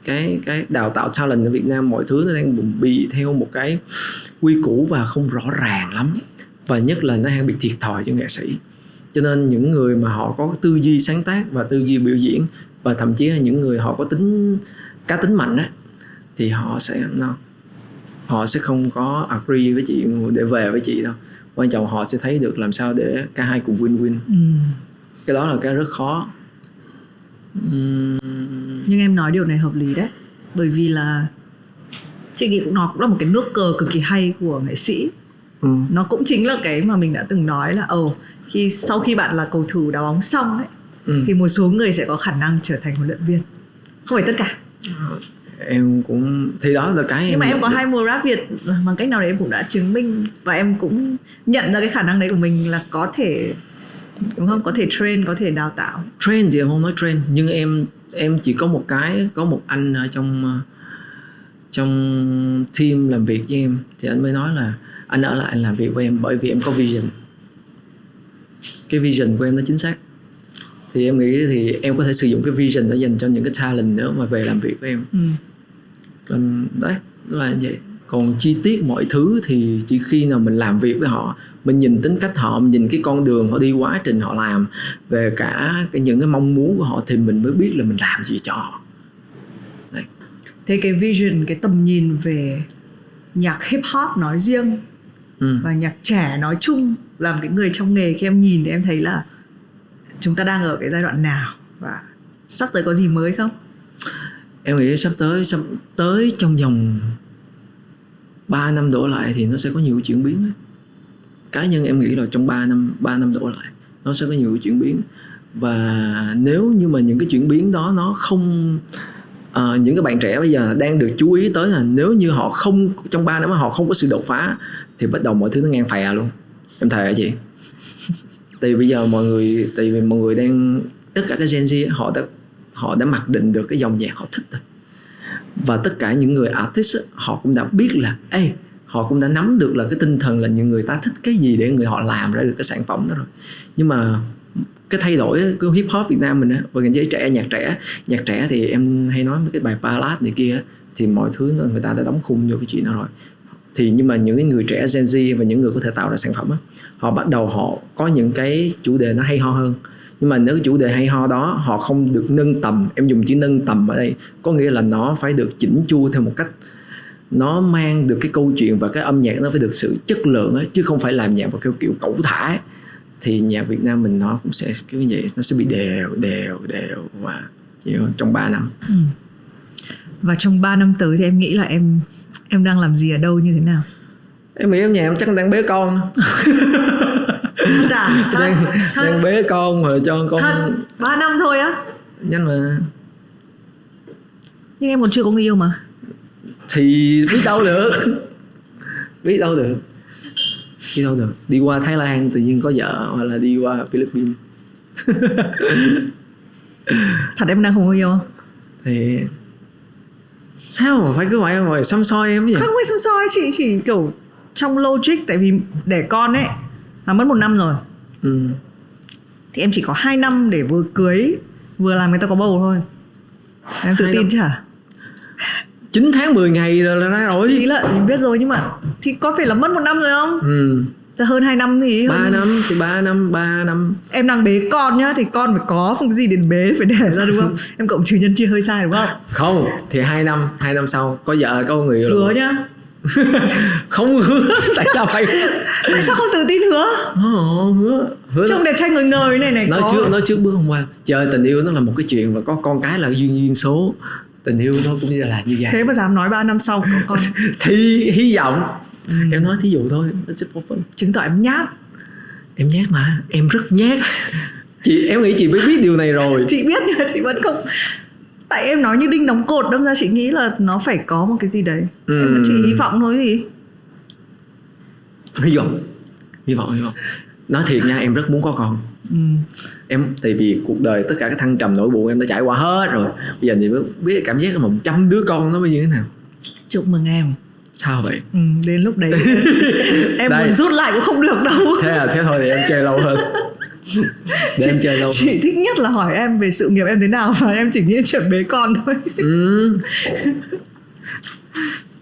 cái đào tạo talent ở Việt Nam, mọi thứ nó đang bị theo một cái quy củ và không rõ ràng lắm, và nhất là nó đang bị thiệt thòi cho nghệ sĩ. Cho nên những người mà họ có tư duy sáng tác và tư duy biểu diễn, và thậm chí là những người họ có cá tính mạnh á, thì họ sẽ không có agree với chị để về với chị đâu. Quan trọng họ sẽ thấy được làm sao để cả hai cùng win-win. Cái đó là cái rất khó. Nhưng em nói điều này hợp lý đấy, bởi vì là chị nghĩ nó cũng là một cái nước cờ cực kỳ hay của nghệ sĩ. Nó cũng chính là cái mà mình đã từng nói là sau khi bạn là cầu thủ đá bóng xong ấy, thì một số người sẽ có khả năng trở thành huấn luyện viên, không phải tất cả. Em cũng thì đó là cái nhưng mà em có 2 mùa rap Việt, bằng cách nào đấy em cũng đã chứng minh, và em cũng nhận ra cái khả năng đấy của mình là có thể, đúng không, có thể train, có thể đào tạo. Train thì em không nói train, nhưng em chỉ có một anh ở trong team làm việc với em, thì anh mới nói là anh ở lại làm việc với em bởi vì em có vision. Cái vision của em nó chính xác, thì em nghĩ thì em có thể sử dụng cái vision đó dành cho những cái talent nữa mà về làm việc với em. Đấy, đó là như vậy. Còn chi tiết mọi thứ thì chỉ khi nào mình làm việc với họ, mình nhìn tính cách họ, mình nhìn cái con đường họ đi, quá trình họ làm, về cả những cái mong muốn của họ, thì mình mới biết là mình làm gì cho họ. Đấy. Thế cái vision, cái tầm nhìn về nhạc hip hop nói riêng và nhạc trẻ nói chung, làm cái người trong nghề, khi em nhìn thì em thấy là chúng ta đang ở cái giai đoạn nào, và sắp tới có gì mới không? Em nghĩ sắp tới trong vòng 3 năm đổ lại thì nó sẽ có nhiều chuyển biến ấy. Cá nhân em nghĩ là trong 3 năm đổ lại nó sẽ có nhiều chuyển biến. Và nếu như mà những cái chuyển biến đó nó không những cái bạn trẻ bây giờ đang được chú ý tới, là nếu như họ không, trong 3 năm họ không có sự đột phá, thì bắt đầu mọi thứ nó ngang phè luôn. Em thề hả chị? Tại vì bây giờ mọi người đang, tất cả các Gen Z họ đã mặc định được cái dòng nhạc họ thích rồi. Và tất cả những người artist họ cũng đã biết là họ cũng đã nắm được là cái tinh thần là những người ta thích cái gì để người họ làm ra được cái sản phẩm đó rồi. Nhưng mà cái thay đổi cái hip hop Việt Nam mình á, và giới trẻ, nhạc trẻ thì em hay nói mấy cái bài ballad này kia, thì mọi thứ người ta đã đóng khung vô cái chuyện đó rồi. Thì nhưng mà những cái người trẻ Gen Z và những người có thể tạo ra sản phẩm á, họ bắt đầu họ có những cái chủ đề nó hay ho hơn. Nhưng mà nếu cái chủ đề hay ho đó họ không được nâng tầm, em dùng chữ nâng tầm ở đây có nghĩa là nó phải được chỉnh chu theo một cách nó mang được cái câu chuyện, và cái âm nhạc nó phải được sự chất lượng ấy, chứ không phải làm nhạc một kiểu cẩu thả ấy. Thì nhạc Việt Nam mình nó cũng sẽ kiểu như vậy, nó sẽ bị đều và trong 3 năm. Và trong 3 năm tới thì em nghĩ là em đang làm gì ở đâu, như thế nào? Em nghĩ nhà em chắc đang bế con. Đang bế con rồi cho con. Thật, 3 năm thôi á? Nhanh mà. Nhưng em còn chưa có người yêu mà. Thì biết đâu được. Đi qua Thái Lan tự nhiên có vợ, hoặc là đi qua Philippines. Thật em đang không có yêu không? Thì sao mà phải cứ ngồi xăm soi em vậy? Không phải xăm soi, chị chỉ kiểu trong logic. Tại vì đẻ con ấy là mất 1 năm rồi. Thì em chỉ có 2 năm để vừa cưới vừa làm người ta có bầu thôi. Em tự tin chứ hả? 9 tháng 10 ngày rồi là ra rồi. Ý là mình biết rồi, nhưng mà thì có phải là mất 1 năm rồi không? Hơn 2 năm thì 3 năm. Em đang bế con nhá, thì con phải có cái gì để bế, phải đẻ ra đúng không? Em cộng trừ nhân chia hơi sai đúng không? Không, thì 2 năm sau có vợ có người yêu. Hứa nhá. Không hứa. Tại sao phải? Tại sao không tự tin hứa? Hứa trông đẹp trai ngời ngời này nói trước bước hôm qua. Trời, tình yêu nó là một cái chuyện, và có con cái là duyên số. Tình yêu nó cũng là như vậy. Thế mà dám nói 3 năm sau có con. Thì hy vọng. Em nói thí dụ thôi. Chứng tỏ em nhát. Em nhát mà. Em rất nhát. Em nghĩ chị mới biết điều này rồi. Chị biết nhưng mà chị vẫn không. Tại em nói như đinh đóng cột, đâm ra chị nghĩ là nó phải có một cái gì đấy. Em chỉ hy vọng thôi gì. Hy vọng. Nói thiệt nha, em rất muốn có con. Em tại vì cuộc đời tất cả các thăng trầm nỗi buồn em đã trải qua hết rồi. Bây giờ thì mới biết cảm giác là 100 đứa con nó như thế nào. Chúc mừng em. Sao vậy? Đến lúc đấy em muốn rút lại cũng không được đâu. Thế thôi thì em chơi lâu hơn. để em chơi lâu. Chị thích nhất là hỏi em về sự nghiệp em thế nào và em chỉ nghĩ chuyện bế con thôi.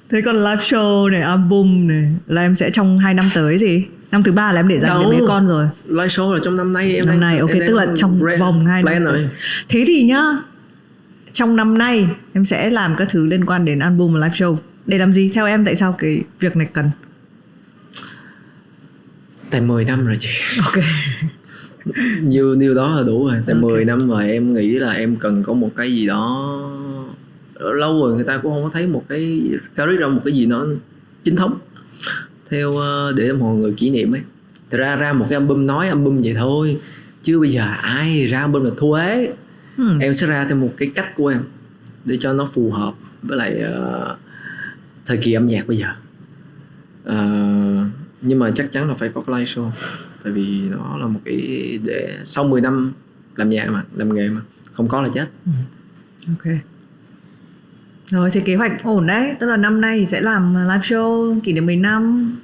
Thế còn live show này, album này là em sẽ trong 2 năm tới gì? Năm thứ 3 là em để dành để bế con rồi. Live show là trong năm nay em. Năm nay ok, tức là trong vòng 2 năm rồi. Thế thì nhá, trong năm nay em sẽ làm các thứ liên quan đến album và live show. Để làm gì? Theo em tại sao cái việc này cần? Tại 10 năm rồi chị. Ok. Nhiêu đó là đủ rồi. Tại Ok. 10 năm rồi em nghĩ là em cần có một cái gì đó. Lâu rồi người ta cũng không có thấy một cái Caric ra một cái gì nó chính thống theo để mọi người kỷ niệm ấy. Thì ra một cái album, nói album vậy thôi, chứ bây giờ ai ra album là thua ấy. Em sẽ ra theo một cái cách của em để cho nó phù hợp với lại thời kỳ âm nhạc bây giờ. Nhưng mà chắc chắn là phải có cái live show, tại vì nó là một cái để sau 10 năm làm nhạc mà, làm nghề mà, không có là chết. Ok. Rồi thì kế hoạch ổn đấy. Tức là năm nay thì sẽ làm live show kỷ niệm 10 năm,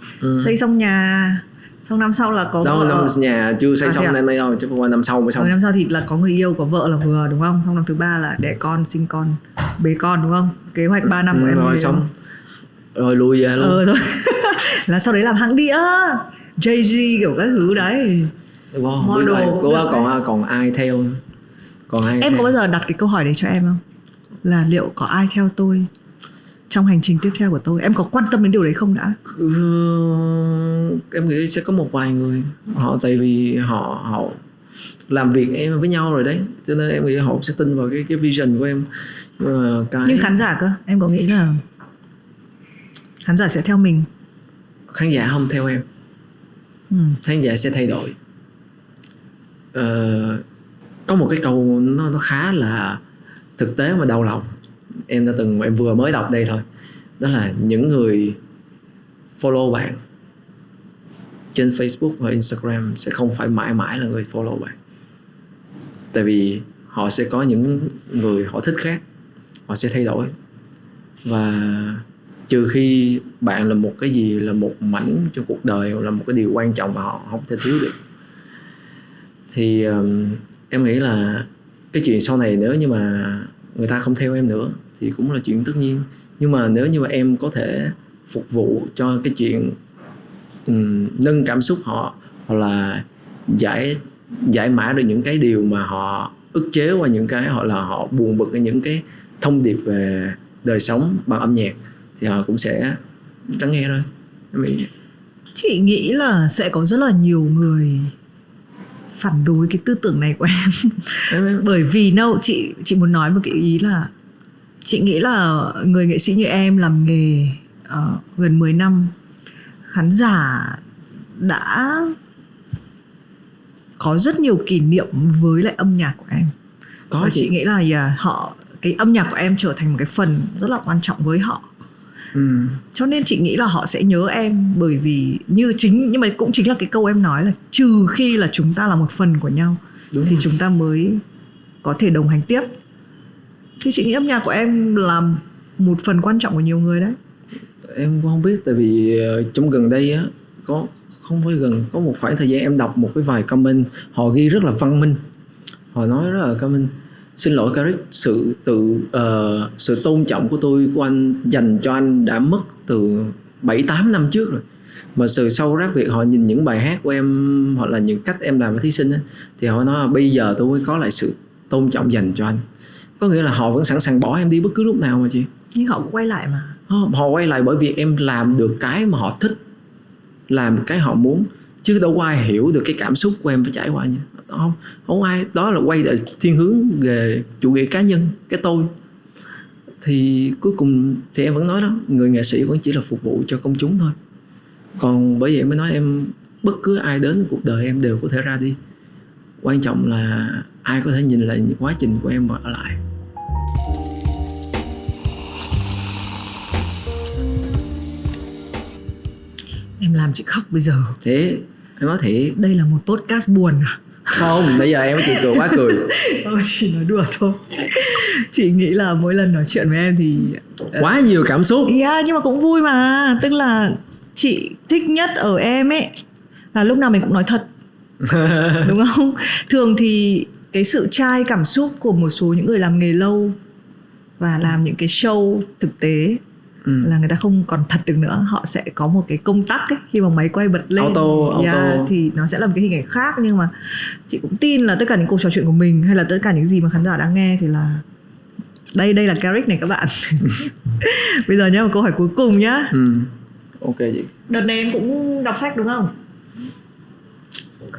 xây xong nhà. Xong năm sau là có đâu, vợ. năm nhà chưa xây xong nên mới đâu, chứ không phải năm sau mới xong. Năm sau thì là có người yêu, có vợ là vừa, đúng không? Xong năm thứ 3 là đẻ con, sinh con, bế con, đúng không? Kế hoạch 3 năm của em rồi xong. Rồi lui về luôn. Thôi. Là sau đấy làm hãng đĩa, Jay-Z kiểu các thứ đấy. Model. Còn ai theo? Em có bao giờ đặt cái câu hỏi đấy cho em không? Là liệu có ai theo tôi trong hành trình tiếp theo của tôi? Em có quan tâm đến điều đấy không đã? Em nghĩ sẽ có một vài người. Tại vì họ làm việc em với nhau rồi đấy, cho nên em nghĩ họ sẽ tin vào cái vision của em. Nhưng khán giả cơ, em có nghĩ là khán giả sẽ theo mình? Khán giả không theo em. Khán giả sẽ thay đổi. Có một cái câu nó khá là thực tế mà đau lòng. Em vừa mới đọc đây thôi. Đó là những người follow bạn trên Facebook hoặc Instagram sẽ không phải mãi mãi là người follow bạn. Tại vì họ sẽ có những người họ thích khác, họ sẽ thay đổi. Và trừ khi bạn là một cái gì, là một mảnh trong cuộc đời, hoặc là một cái điều quan trọng mà họ không thể thiếu được, thì em nghĩ là cái chuyện sau này nếu như mà người ta không theo em nữa thì cũng là chuyện tất nhiên. Nhưng mà nếu như mà em có thể phục vụ cho cái chuyện nâng cảm xúc họ, hoặc là giải mã được những cái điều mà họ ức chế qua những cái, hoặc là họ buồn bực với những cái thông điệp về đời sống bằng âm nhạc, thì họ cũng sẽ lắng nghe thôi. Chị nghĩ là sẽ có rất là nhiều người phản đối cái tư tưởng này của em. Bởi vì chị muốn nói một cái ý là chị nghĩ là người nghệ sĩ như em làm nghề gần 10 năm, khán giả đã có rất nhiều kỷ niệm với lại âm nhạc của em. Và chị nghĩ là cái âm nhạc của em trở thành một cái phần rất là quan trọng với họ. Cho nên chị nghĩ là họ sẽ nhớ em, bởi vì nhưng mà cũng chính là cái câu em nói là trừ khi là chúng ta là một phần của nhau. Đúng thì rồi. Chúng ta mới có thể đồng hành tiếp. Thì chị nghĩ âm nhạc của em là một phần quan trọng của nhiều người đấy. Em cũng không biết, tại vì trong gần đây á, có một khoảng thời gian em đọc một cái vài comment, họ ghi rất là văn minh, họ nói rất là văn minh: xin lỗi Caric, sự tôn trọng của anh dành cho anh đã mất từ 7-8 năm trước rồi. Mà sau Rap Việt họ nhìn những bài hát của em, hoặc là những cách em làm với thí sinh ấy, thì họ nói là bây giờ tôi mới có lại sự tôn trọng dành cho anh. Có nghĩa là họ vẫn sẵn sàng bỏ em đi bất cứ lúc nào mà chị. Nhưng họ cũng quay lại mà. Họ quay lại bởi vì em làm được cái mà họ thích, làm cái họ muốn, chứ đâu có ai hiểu được cái cảm xúc của em phải trải qua như không ai. Đó là quay lại thiên hướng về chủ nghĩa cá nhân, cái tôi. Thì cuối cùng thì em vẫn nói đó, người nghệ sĩ vẫn chỉ là phục vụ cho công chúng thôi. Còn bởi vậy mới nói em, bất cứ ai đến cuộc đời em đều có thể ra đi, quan trọng là ai có thể nhìn lại những quá trình của em và ở lại. Em làm chị khóc bây giờ. Thế em nói thiệt, đây là một podcast buồn à? Không, bây giờ em chỉ cười quá cười. Chỉ nói đùa thôi. Chị nghĩ là mỗi lần nói chuyện với em thì quá nhiều cảm xúc. Nhưng mà cũng vui mà. Tức là chị thích nhất ở em ấy là lúc nào mình cũng nói thật. đúng không? Thường thì cái sự chai cảm xúc của một số những người làm nghề lâu và làm những cái show thực tế là người ta không còn thật được nữa. Họ sẽ có một cái công tắc ấy, khi mà máy quay bật lên auto thì nó sẽ là một cái hình ảnh khác. Nhưng mà chị cũng tin là tất cả những cuộc trò chuyện của mình hay là tất cả những gì mà khán giả đang nghe thì là đây là Carrick này các bạn. Bây giờ nhá, một câu hỏi cuối cùng nhá. Ok chị. Đợt này em cũng đọc sách đúng không?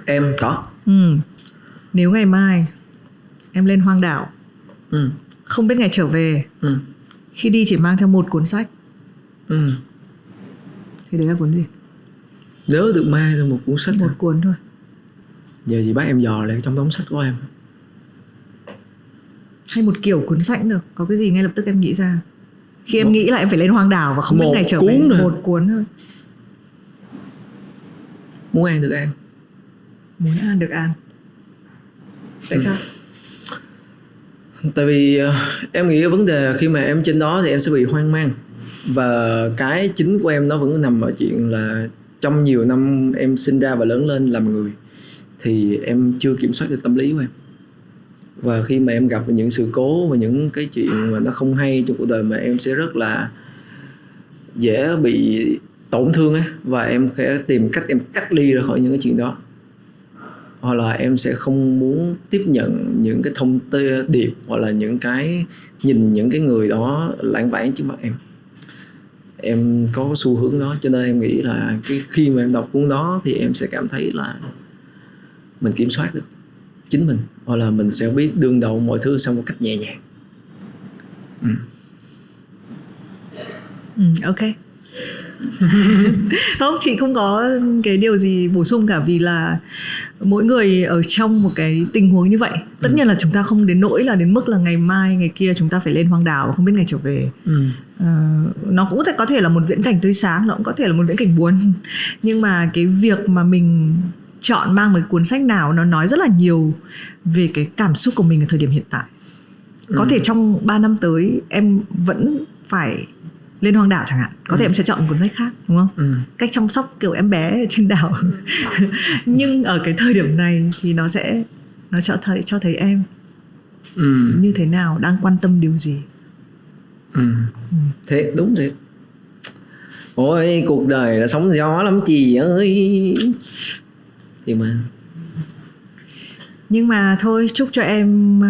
Em có. Nếu ngày mai em lên hoang đảo, không biết ngày trở về, khi đi chỉ mang theo một cuốn sách, thì đấy là cuốn gì? Nếu được mang theo một cuốn sách. Một cuốn thôi. Giờ chị bắt em dò lại trong đống sách của em. Hay một kiểu cuốn sách được. Có cái gì ngay lập tức em nghĩ ra khi em nghĩ là em phải lên hoang đảo và không biết ngày trở về? Một cuốn thôi. Muốn ăn được ăn. Muốn ăn được ăn. Tại sao? Tại vì em nghĩ cái vấn đề khi mà em trên đó thì em sẽ bị hoang mang. Và cái chính của em nó vẫn nằm ở chuyện là trong nhiều năm em sinh ra và lớn lên làm người thì em chưa kiểm soát được tâm lý của em. Và khi mà em gặp những sự cố và những cái chuyện mà nó không hay trong cuộc đời mà em sẽ rất là dễ bị tổn thương ấy, và em sẽ tìm cách em cách ly ra khỏi những cái chuyện đó, hoặc là em sẽ không muốn tiếp nhận những cái thông điệp hoặc là những cái nhìn những cái người đó lãng vãng trước mặt em có xu hướng đó. Cho nên em nghĩ là khi mà em đọc cuốn đó thì em sẽ cảm thấy là mình kiểm soát được chính mình, hoặc là mình sẽ biết đương đầu mọi thứ sau một cách nhẹ nhàng. Ok. Không, chị không có cái điều gì bổ sung cả, vì là mỗi người ở trong một cái tình huống như vậy. Tất nhiên là chúng ta không đến nỗi là đến mức là ngày mai ngày kia chúng ta phải lên hoang đảo và không biết ngày trở về. Nó cũng có thể là một viễn cảnh tươi sáng, nó cũng có thể là một viễn cảnh buồn. Nhưng mà cái việc mà mình chọn mang một cuốn sách nào nó nói rất là nhiều về cái cảm xúc của mình ở thời điểm hiện tại. Có thể trong 3 năm tới em vẫn phải lên hoang đảo chẳng hạn, có thể em sẽ chọn một cuốn sách khác, đúng không? Cách chăm sóc kiểu em bé ở trên đảo. Nhưng ở cái thời điểm này thì nó cho thấy em như thế nào, đang quan tâm điều gì. Thế đúng thế. Ôi cuộc đời là sóng gió lắm chị ơi. Nhưng mà thôi, chúc cho em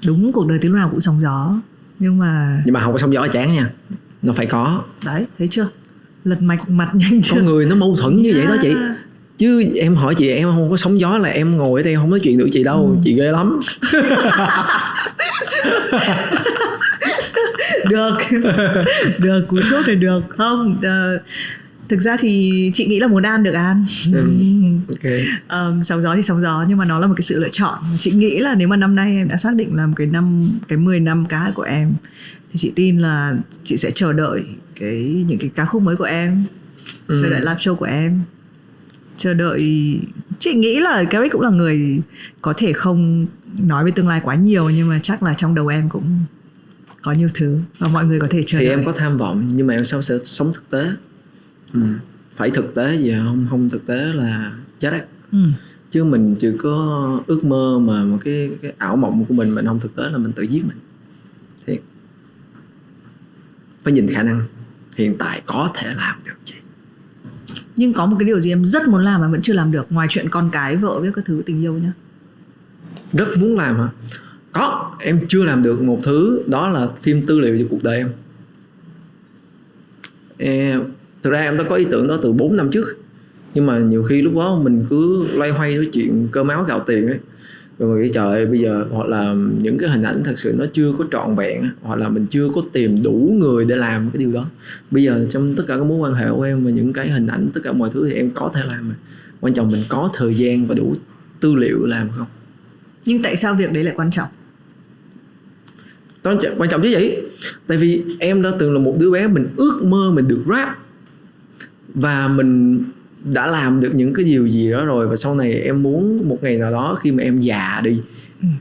đúng, cuộc đời từ lúc nào cũng sóng gió, nhưng mà không có sóng gió chán nha, nó phải có. Đấy, thấy chưa, lật mạch mặt nhanh chưa. Con người nó mâu thuẫn như vậy đó chị. Chứ em hỏi chị em không có sóng gió là em ngồi ở đây không nói chuyện được chị đâu. Chị ghê lắm. Được, cú chốt này được không? Thực ra thì chị nghĩ là muốn ăn được ăn. Okay. Sóng gió thì sóng gió, nhưng mà nó là một cái sự lựa chọn. Chị nghĩ là nếu mà năm nay em đã xác định là một cái 10 năm ca hát của em, thì chị tin là chị sẽ chờ đợi những cái ca khúc mới của em, chờ đợi live show của em, chờ đợi. Chị nghĩ là Carrick cũng là người có thể không nói về tương lai quá nhiều, nhưng mà chắc là trong đầu em cũng có nhiều thứ và mọi người có thể chờ đợi. Thì em có tham vọng, nhưng mà em sẽ sống thực tế. Phải thực tế gì không thực tế là chết đấy. Chứ mình chỉ có ước mơ mà một cái ảo mộng của mình không thực tế là mình tự giết mình. Thiệt. Phải nhìn khả năng hiện tại có thể làm được chị. Nhưng có một cái điều gì em rất muốn làm mà vẫn chưa làm được, ngoài chuyện con cái, vợ với các thứ, tình yêu nhá? Rất muốn làm hả? Có, em chưa làm được một thứ, đó là phim tư liệu cho cuộc đời em. Thực ra em đã có ý tưởng đó từ 4 năm trước, nhưng mà nhiều khi lúc đó mình cứ loay hoay với chuyện cơm áo gạo tiền ấy. Rồi nghĩ trời ơi, bây giờ hoặc là những cái hình ảnh thật sự nó chưa có trọn vẹn, hoặc là mình chưa có tìm đủ người để làm cái điều đó. Bây giờ trong tất cả các mối quan hệ của em và những cái hình ảnh, tất cả mọi thứ thì em có thể làm. Quan trọng mình có thời gian và đủ tư liệu làm không. Nhưng tại sao việc đấy lại quan trọng? Đó quan trọng chứ gì? Tại vì em đã từng là một đứa bé, mình ước mơ mình được rap, và mình đã làm được những cái điều gì đó rồi. Và sau này em muốn một ngày nào đó khi mà em già đi,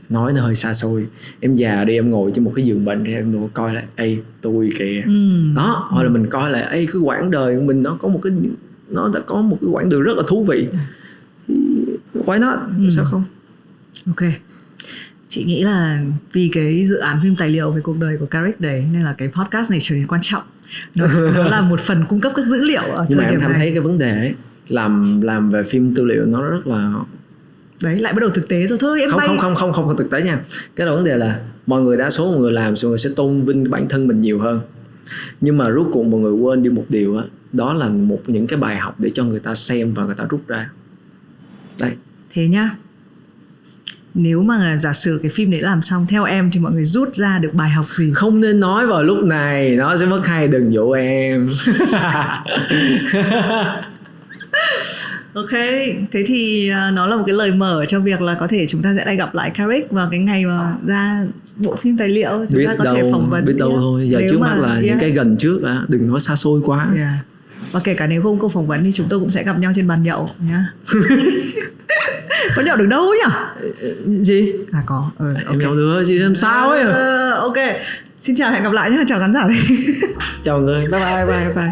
nói nó hơi xa xôi, em già đi, em ngồi trên một cái giường bệnh thì em coi lại ê tôi kìa đó, hoặc là mình coi lại ê cái quãng đời của mình nó có một cái nó đã có một cái quãng đường rất là thú vị. Why not? Sao không? Ok. Chị nghĩ là vì cái dự án phim tài liệu về cuộc đời của Carrick đấy nên là cái podcast này trở nên quan trọng. Nó là một phần cung cấp các dữ liệu ở Nhưng mà thời em điểm thấy này. cái vấn đề ấy, làm về phim tư liệu nó rất là Đấy, lại bắt đầu thực tế rồi. Thôi em bay. không thực tế nha. Cái đó vấn đề là đa số mọi người làm mọi người sẽ tôn vinh bản thân mình nhiều hơn. Nhưng mà rốt cuộc mọi người quên đi một điều đó là những cái bài học để cho người ta xem và người ta rút ra. Đấy. Thế nhá, nếu mà giả sử cái phim đấy làm xong, theo em thì mọi người rút ra được bài học gì? Không nên nói vào lúc này, nó sẽ mất hay, đừng dụ em. Ok, thế thì nó là một cái lời mở cho việc là có thể chúng ta sẽ lại gặp lại Carrick vào cái ngày mà ra bộ phim tài liệu. Chúng ta có thể phỏng vấn. Biết đâu thôi, giờ trước mắt là những cái gần trước đừng nói xa xôi quá. Yeah. Và kể cả nếu không có phỏng vấn thì chúng tôi cũng sẽ gặp nhau trên bàn nhậu nhá. Có nhậu được đâu nhỉ? Gì? Có. Em nhậu được chứ làm sao ấy. Ok. Xin chào, hẹn gặp lại nhé. Chào khán giả. Chào mọi người. Bye bye.